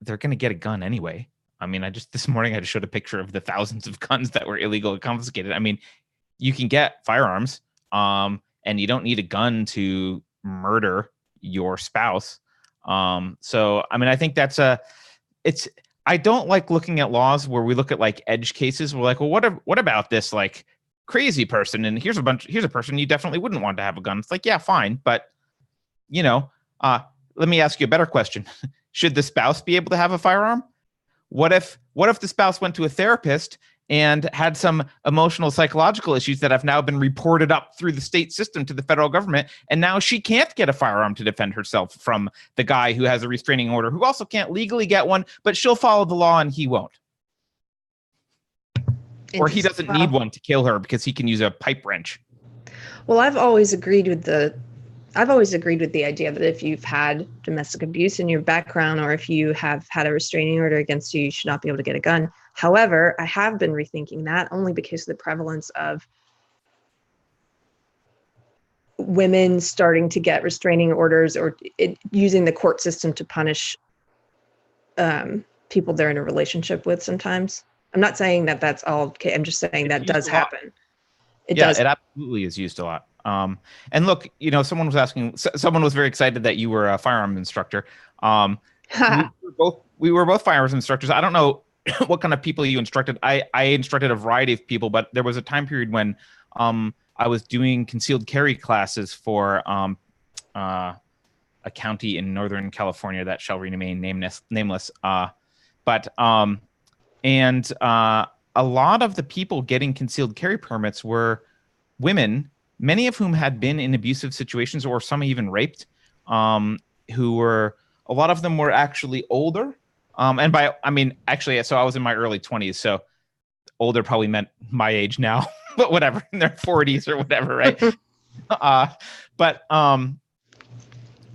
they're going to get a gun anyway. I mean, this morning I just showed a picture of the thousands of guns that were illegally confiscated. I mean, you can get firearms, and you don't need a gun to murder your spouse. So, I mean, I think I don't like looking at laws where we look at like edge cases. We're like, well, what about this like crazy person? And here's a person you definitely wouldn't want to have a gun. It's like, yeah, fine. But, you know, let me ask you a better question. Should the spouse be able to have a firearm? What if the spouse went to a therapist and had some emotional, psychological issues that have now been reported up through the state system to the federal government, and now she can't get a firearm to defend herself from the guy who has a restraining order, who also can't legally get one, but she'll follow the law and he won't. Or he doesn't need one to kill her because he can use a pipe wrench. Well, I've always agreed with the idea that if you've had domestic abuse in your background, or if you have had a restraining order against you, you should not be able to get a gun. However, I have been rethinking that only because of the prevalence of women starting to get restraining orders, or using the court system to punish people they're in a relationship with sometimes. I'm not saying that that's all okay. I'm just saying that does happen. It does. It absolutely is used a lot. And look, you know, someone was very excited that you were a firearms instructor. We were both firearms instructors. I don't know what kind of people you instructed. I instructed a variety of people, but there was a time period when I was doing concealed carry classes for a county in Northern California that shall remain nameless. But a lot of the people getting concealed carry permits were women, many of whom had been in abusive situations, or some even raped, a lot of them were actually older. And so I was in my early 20s, so older probably meant my age now, but whatever, in their 40s or whatever, right?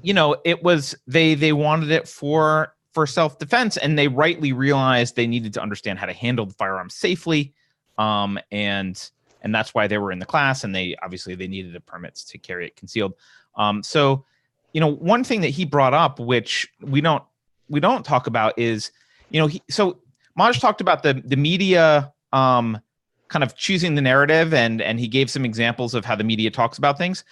You know, it was, they wanted it for self-defense, and they rightly realized they needed to understand how to handle the firearm safely. And that's why they were in the class, and they needed the permits to carry it concealed. So, one thing that he brought up, which we don't talk about, is, so Maj talked about the media kind of choosing the narrative, and he gave some examples of how the media talks about things.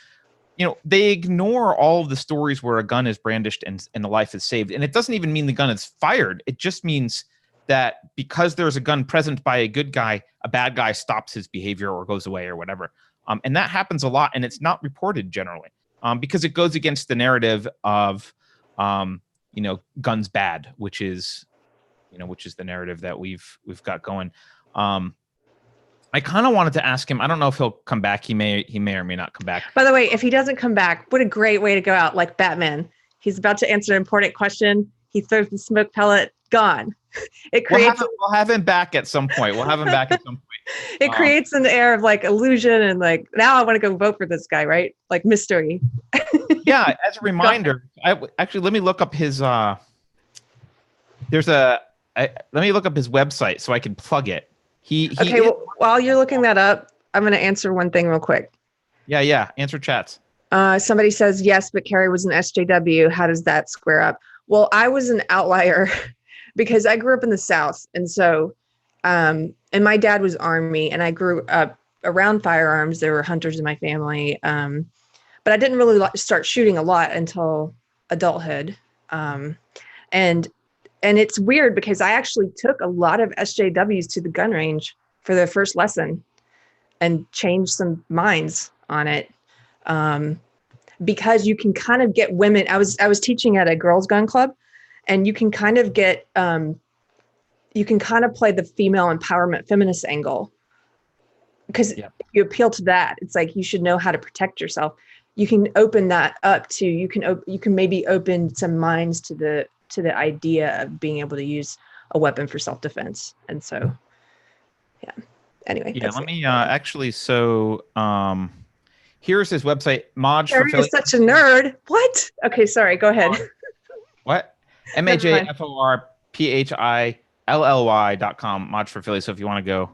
They ignore all of the stories where a gun is brandished and the life is saved, and it doesn't even mean the gun is fired. It just means that because there's a gun present by a good guy, a bad guy stops his behavior or goes away or whatever. And that happens a lot, and it's not reported generally because it goes against the narrative of, guns bad, which is the narrative that we've got going. I kind of wanted to ask him. I don't know if he'll come back. He may or may not come back. By the way, if he doesn't come back, what a great way to go out, like Batman. He's about to answer an important question. He throws the smoke pellet, gone. It creates. We'll have him back at some point. It creates an air of like illusion and like, now I want to go vote for this guy, right? Like mystery. Yeah. As a reminder, let me look up his. Let me look up his website so I can plug it. Well, while you're looking that up, I'm going to answer one thing real quick. Yeah. Answer chats. Somebody says, yes, but Keri was an SJW. How does that square up? Well, I was an outlier because I grew up in the South. And so, and my dad was Army, and I grew up around firearms. There were hunters in my family. But I didn't really start shooting a lot until adulthood. And it's weird because I actually took a lot of SJWs to the gun range for their first lesson and changed some minds on it. Because you can kind of get women. I was teaching at a girls' gun club, and you can kind of get, you can kind of play the female empowerment feminist angle. Because if you appeal to that, it's like you should know how to protect yourself. You can open that up to, you can maybe open some minds to the idea of being able to use a weapon for self-defense. And so, yeah. Anyway. Yeah. Let me actually. So here's his website. Maj Keri is such a nerd. What? Okay. Sorry. Go ahead. What? MajForPhilly.com. Maj for Philly. So if you want to go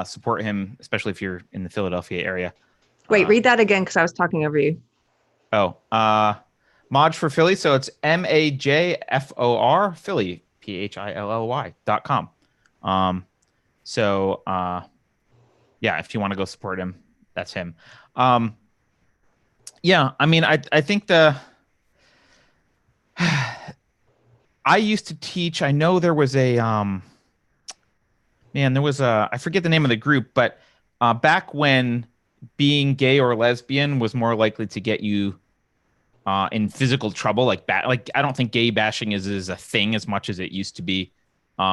support him, especially if you're in the Philadelphia area. Wait, read that again because I was talking over you. Maj for Philly. So it's MAJFOR Philly, PHILLY.com. Yeah, if you want to go support him, that's him. Yeah, I mean, I think I used to teach. I know there was a I forget the name of the group, but back when being gay or lesbian was more likely to get you in physical trouble, like I don't think gay bashing is a thing as much as it used to be,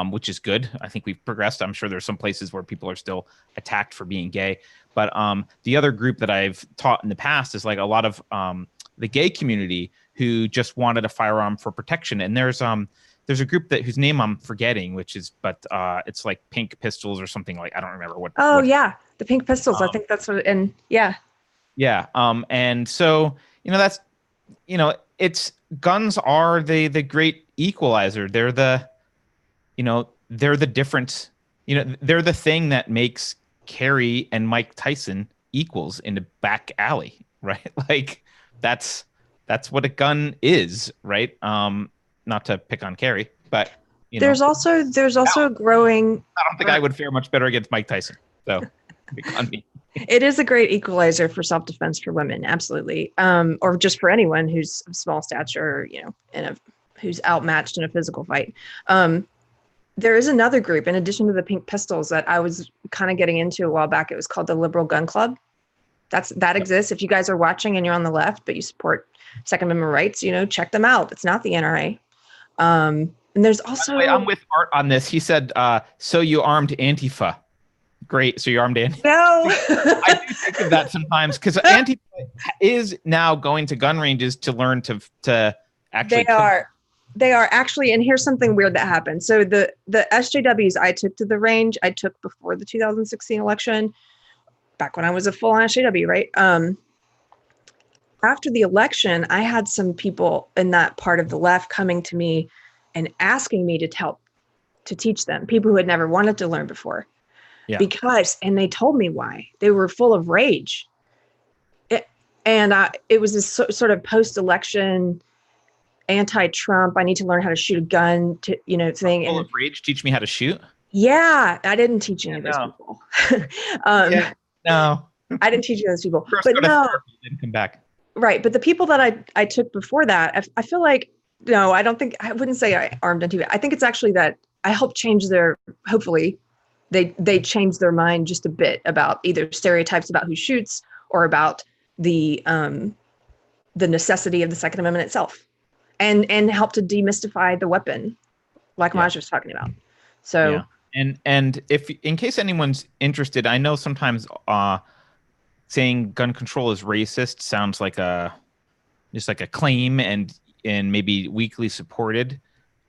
which is good. I think we've progressed. I'm sure there's some places where people are still attacked for being gay, but the other group that I've taught in the past is like a lot of the gay community who just wanted a firearm for protection. And there's a group whose name I'm forgetting, but it's like Pink Pistols or something, like I don't remember what. Oh yeah, the Pink Pistols. I think that's what. And yeah. Yeah. And so that's it's guns are the great equalizer. They're the difference. They're the thing that makes Keri and Mike Tyson equals in the back alley, right? Like that's what a gun is, right? Not to pick on Keri, but there's also a growing. I don't think I would fare much better against Mike Tyson. So pick on me. It is a great equalizer for self-defense for women, absolutely, or just for anyone who's of small stature, who's outmatched in a physical fight. There is another group in addition to the Pink Pistols that I was kind of getting into a while back. It was called the Liberal Gun Club. That exists. If you guys are watching and you're on the left, but you support Second Amendment rights, check them out. It's not the NRA. And there's also. I'm with Art on this. He said, "So you armed Antifa." Great. So you armed Antifa. No. I do think of that sometimes because Antifa is now going to gun ranges to learn to actually. They are actually, and here's something weird that happened. So the SJWs I took to the range, I took before the 2016 election, back when I was a full-on SJW, right? After the election, I had some people in that part of the left coming to me and asking me to teach them, people who had never wanted to learn before. Yeah. And they told me why. They were full of rage. It was this sort of post-election anti-Trump, I need to learn how to shoot a gun thing. Full of rage, teach me how to shoot? Yeah, I didn't teach any of those people. No. I didn't teach those people. First but no, didn't come back. Right. But the people that I took before that, I feel like, no, I wouldn't say I armed into it. I think it's actually that I helped change hopefully they changed their mind just a bit about either stereotypes about who shoots or about the necessity of the Second Amendment itself, and help to demystify the weapon, like Maj was talking about. So, and if in case anyone's interested, I know sometimes saying gun control is racist sounds like just like a claim and maybe weakly supported.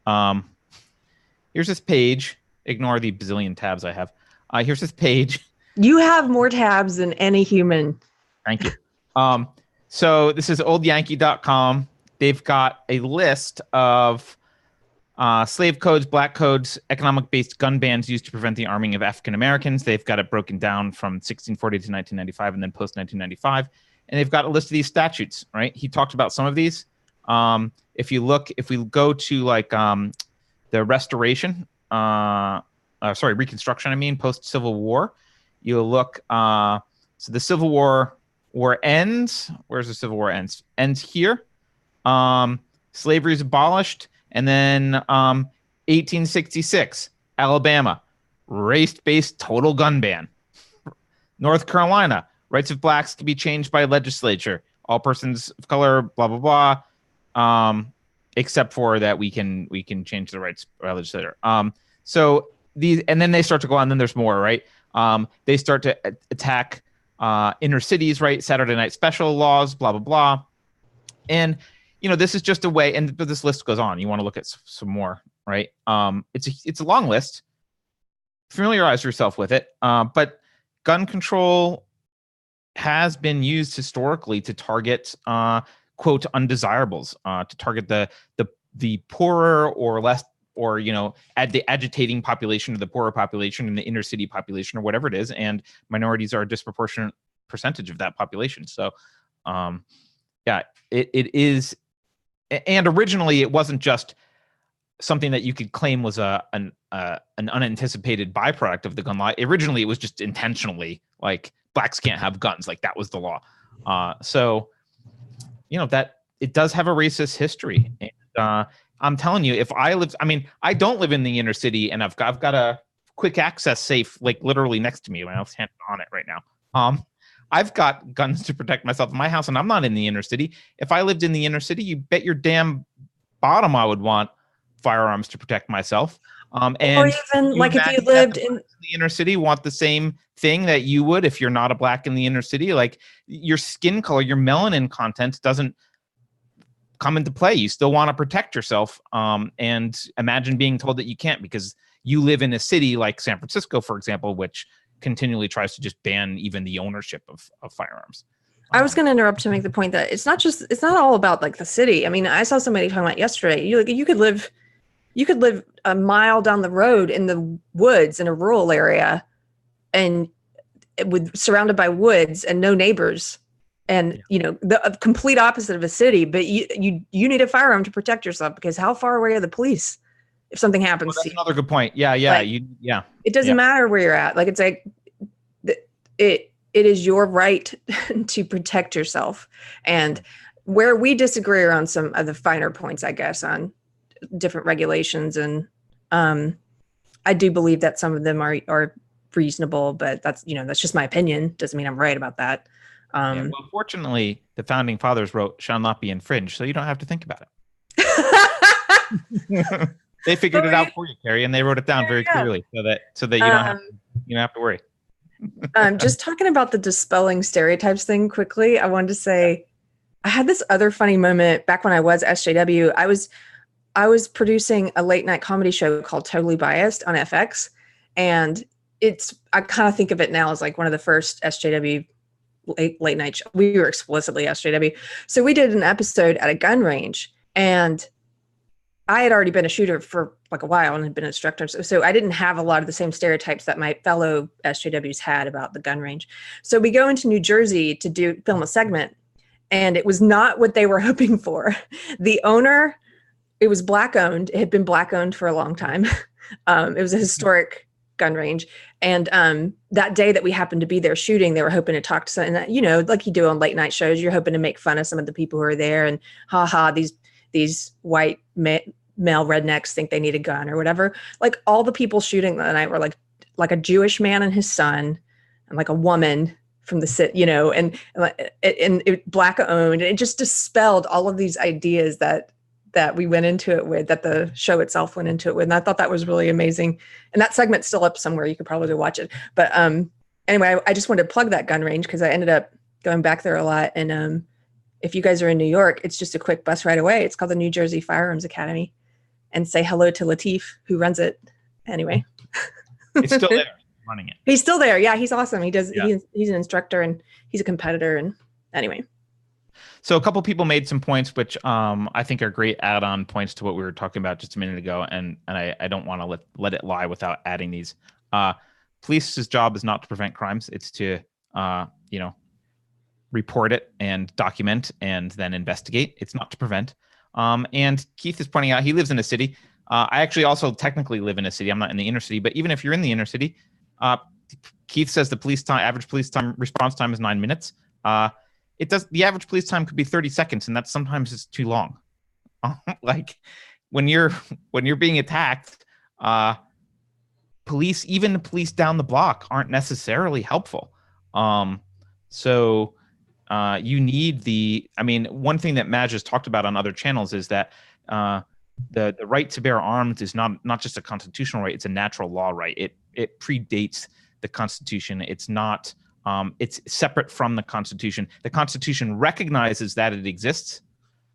Here's this page. Ignore the bazillion tabs I have. Here's this page. You have more tabs than any human. Thank you. So this is oldyankee.com. They've got a list of slave codes, black codes, economic-based gun bans used to prevent the arming of African Americans. They've got it broken down from 1640 to 1995 and then post-1995. And they've got a list of these statutes, right? He talked about some of these. If we go to like the restoration, Reconstruction, post-Civil War, you'll look, so the Civil War ends. Where's the Civil War ends? Ends here. Slavery is abolished. And then 1866, Alabama, race-based total gun ban. North Carolina, rights of blacks can be changed by legislature. All persons of color, blah, blah, blah. Except for that we can change the rights by legislature. So these, and then they start to go on, then there's more, right? They start to attack inner cities, right? Saturday night special laws, blah, blah, blah. And this is just a way, but this list goes on. You want to look at some more, right? It's a long list. Familiarize yourself with it. But gun control has been used historically to target, quote, undesirables, to target the poorer or less, or the agitating population or the poorer population and the inner city population or whatever it is, and minorities are a disproportionate percentage of that population. So, it is. And originally, it wasn't just something that you could claim was an unanticipated byproduct of the gun law. Originally, it was just intentionally like blacks can't have guns, like that was the law. So, that it does have a racist history. And I'm telling you, if I don't live in the inner city, and I've got a quick access safe like literally next to me. My mouth's on it right now. I've got guns to protect myself in my house, and I'm not in the inner city. If I lived in the inner city, you bet your damn bottom I would want firearms to protect myself. And or even like if you lived in the inner city, want the same thing that you would if you're not a black in the inner city. Like your skin color, your melanin content doesn't come into play. You still want to protect yourself. And imagine being told that you can't because you live in a city like San Francisco, for example, which continually tries to just ban even the ownership of firearms. I was going to interrupt to make the point that it's not all about like the city. I mean, I saw somebody talking about yesterday. You could live a mile down the road in the woods in a rural area, and surrounded by woods and no neighbors, and the complete opposite of a city. But you need a firearm to protect yourself because how far away are the police if something happens? Well, that's another good point. Yeah. It doesn't matter where you're at. Like it's like it is your right to protect yourself. And where we disagree are on some of the finer points, I guess, on different regulations. And I do believe that some of them are reasonable, but that's just my opinion. Doesn't mean I'm right about that. Well, fortunately, the founding fathers wrote "shall not be infringed," so you don't have to think about it. They figured it out for you, Keri, and they wrote it down very clearly, so that you don't have to worry. Just talking about the dispelling stereotypes thing quickly, I wanted to say I had this other funny moment back when I was SJW. I was producing a late night comedy show called Totally Biased on FX, and I kind of think of it now as like one of the first SJW late night shows. We were explicitly SJW, so we did an episode at a gun range, and I had already been a shooter for like a while and had been an instructor. So I didn't have a lot of the same stereotypes that my fellow SJWs had about the gun range. So we go into New Jersey to film a segment, and it was not what they were hoping for. The owner, it was Black owned. It had been Black owned for a long time. It was a historic gun range. And that day that we happened to be there shooting, they were hoping to talk to some, and you know, like you do on late night shows, you're hoping to make fun of some of the people who are there, and these white male rednecks think they need a gun or whatever. Like all the people shooting that night were like a Jewish man and his son, and like a woman from the city, you know, and it Black owned. And it just dispelled all of these ideas that we went into it with, that the show itself went into it with. And I thought that was really amazing. And that segment's still up somewhere. You could probably go watch it. But anyway, I just wanted to plug that gun range because I ended up going back there a lot. And if you guys are in New York, it's just a quick bus ride away. It's called the New Jersey Firearms Academy. And say hello to Latif, who runs it. Anyway. It's still there, running it. He's still there. Yeah, he's awesome. He does. Yeah. He's an instructor and he's a competitor. And anyway. So a couple people made some points, which I think are great add-on points to what we were talking about just a minute ago, and I don't want to let it lie without adding these. Police's job is not to prevent crimes; it's to report it and document and then investigate. It's not to prevent. And Keith is pointing out he lives in a city. I actually also technically live in a city. I'm not in the inner city, but even if you're in the inner city, Keith says the average police time response time is 9 minutes. The average police time could be 30 seconds, and that's sometimes too long. Like when you're being attacked, even the police down the block aren't necessarily helpful. So you need one thing that Maj has talked about on other channels is that the right to bear arms is not just a constitutional right; it's a natural law right. It predates the Constitution. It's not. It's separate from the Constitution. The Constitution recognizes that it exists,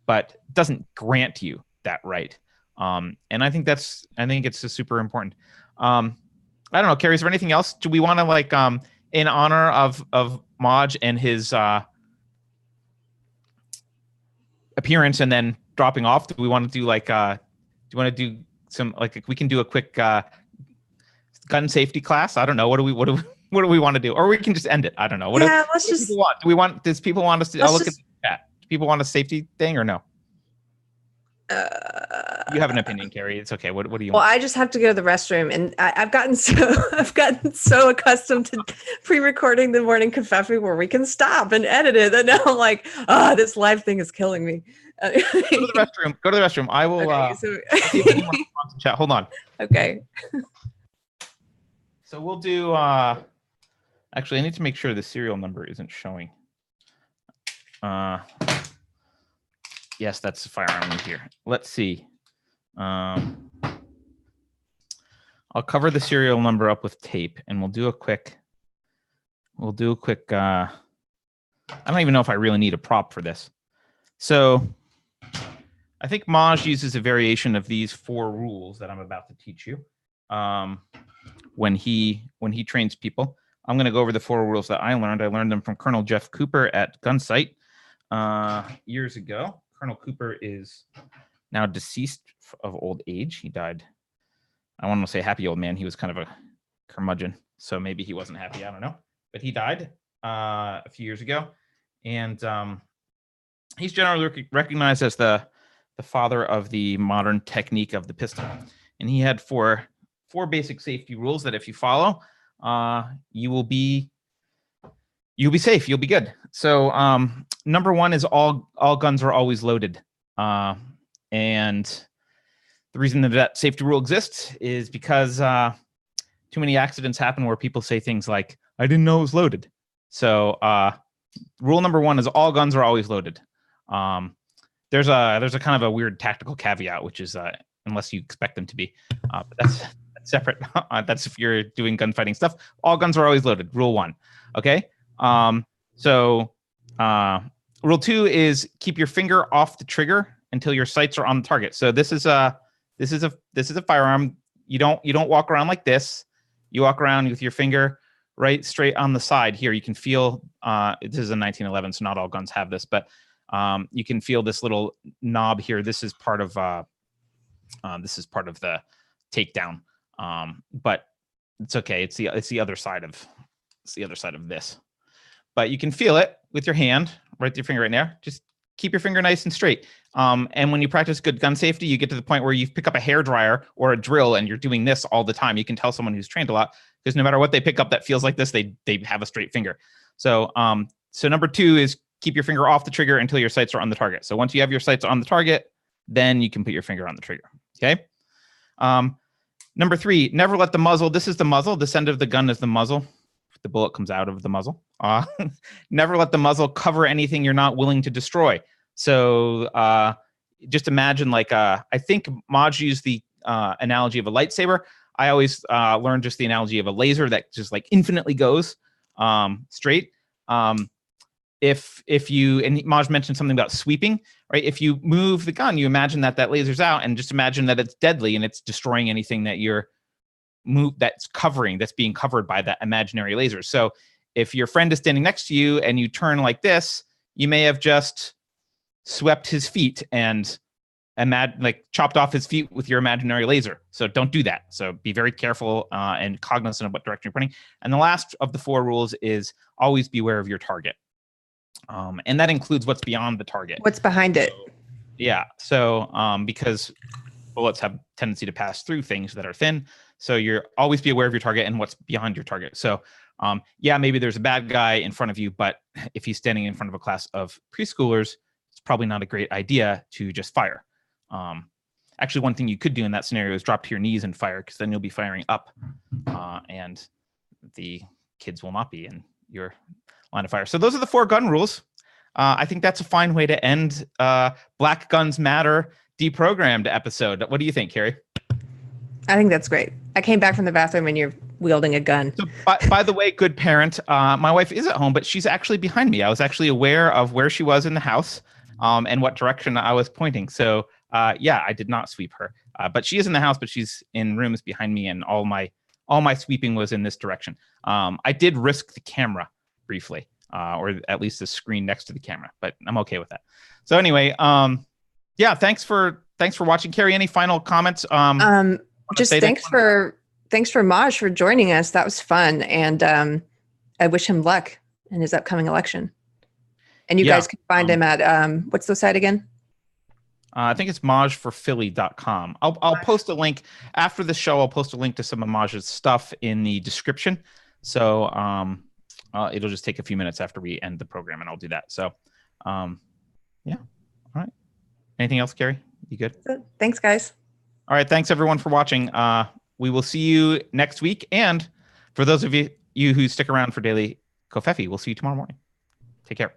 but doesn't grant you that right. And I think it's super important. I don't know, Keri, is there anything else? Do we want to in honor of Maj and his appearance and then dropping off? Do we want to do do you want to do some we can do a quick gun safety class? I don't know. What do we want to do? Or we can just end it. I don't know. Let's just. Does people want us to? I'll look at the chat. Do people want a safety thing or no? You have an opinion, Keri. It's okay. What do you want? Well, I just have to go to the restroom, and I've gotten so accustomed to pre-recording the morning coffee where we can stop and edit it, and now I'm like, this live thing is killing me. Go to the restroom. I will. Okay, see if anyone wants to chat. Hold on. Okay. So we'll do. Actually, I need to make sure the serial number isn't showing. Yes, that's the firearm in here. Let's see. I'll cover the serial number up with tape, and we'll do a quick. I don't even know if I really need a prop for this. So I think Maj uses a variation of these 4 rules that I'm about to teach you. When he trains people. I'm going to go over the 4 rules that I learned. I learned them from Colonel Jeff Cooper at Gunsight years ago. Colonel Cooper is now deceased of old age. He died. I want to say happy old man. He was kind of a curmudgeon, so maybe he wasn't happy. I don't know. But he died a few years ago. And he's generally recognized as the father of the modern technique of the pistol. And he had 4 basic safety rules that if you follow, you will be safe. You'll be good. So number 1 is all guns are always loaded. And the reason that safety rule exists is because too many accidents happen where people say things like, I didn't know it was loaded. So rule number 1 is all guns are always loaded. There's a kind of a weird tactical caveat, which is unless you expect them to be. But that's separate. That's if you're doing gunfighting stuff. All guns are always loaded. Rule 1. Okay. So rule 2 is keep your finger off the trigger until your sights are on the target. So this is a firearm. You don't walk around like this. You walk around with your finger right straight on the side here. You can feel this is a 1911, so not all guns have this, but you can feel this little knob here. This is part of This is part of the takedown, but it's okay. It's the other side of this. But you can feel it with your hand, right, your finger right there. Just keep your finger nice and straight. And when you practice good gun safety, you get to the point where you pick up a hairdryer or a drill and you're doing this all the time. You can tell someone who's trained a lot, because no matter what they pick up that feels like this, they have a straight finger. So so number 2 is keep your finger off the trigger until your sights are on the target. So once you have your sights on the target, then you can put your finger on the trigger. Okay. Number 3, never let the muzzle. This is the muzzle. This end of the gun is the muzzle. The bullet comes out of the muzzle. Never let the muzzle cover anything you're not willing to destroy. So just imagine, like, I think Maj used the analogy of a lightsaber. I always learned just the analogy of a laser that just like infinitely goes straight. If you, and Maj mentioned something about sweeping, right? If you move the gun, you imagine that laser's out, and just imagine that it's deadly and it's destroying anything that that's being covered by that imaginary laser. So if your friend is standing next to you and you turn like this, you may have just swept his feet and chopped off his feet with your imaginary laser. So don't do that. So be very careful and cognizant of what direction you're pointing. And the last of the 4 rules is always beware of your target. And that includes what's beyond the target. What's behind it? Yeah. So because bullets have tendency to pass through things that are thin. So you're always be aware of your target and what's beyond your target. So yeah, maybe there's a bad guy in front of you, but if he's standing in front of a class of preschoolers, it's probably not a great idea to just fire. Actually, one thing you could do in that scenario is drop to your knees and fire, because then you'll be firing up and the kids will not be in your line of fire. So those are the 4 gun rules. I think that's a fine way to end Black Guns Matter Deprogrammed episode. What do you think, Keri? I think that's great. I came back from the bathroom and you're wielding a gun. So, by the way, good parent, my wife is at home, but she's actually behind me. I was actually aware of where she was in the house and what direction I was pointing. So yeah, I did not sweep her. But she is in the house, but she's in rooms behind me, and all my sweeping was in this direction. I did risk the camera briefly, or at least the screen next to the camera, but I'm okay with that. So anyway, yeah, thanks for watching. Keri, any final comments? Just thanks for Maj for joining us. That was fun, and I wish him luck in his upcoming election. And you guys can find him at what's the site again? I think it's majforphilly.com. I'll post a link after the show. I'll post a link to some of Maj's stuff in the description. So it'll just take a few minutes after we end the program, and I'll do that. So yeah. All right. Anything else, Keri? You good? Thanks, guys. All right. Thanks, everyone, for watching. We will see you next week. And for those of you who stick around for Daily Kofefi, we'll see you tomorrow morning. Take care.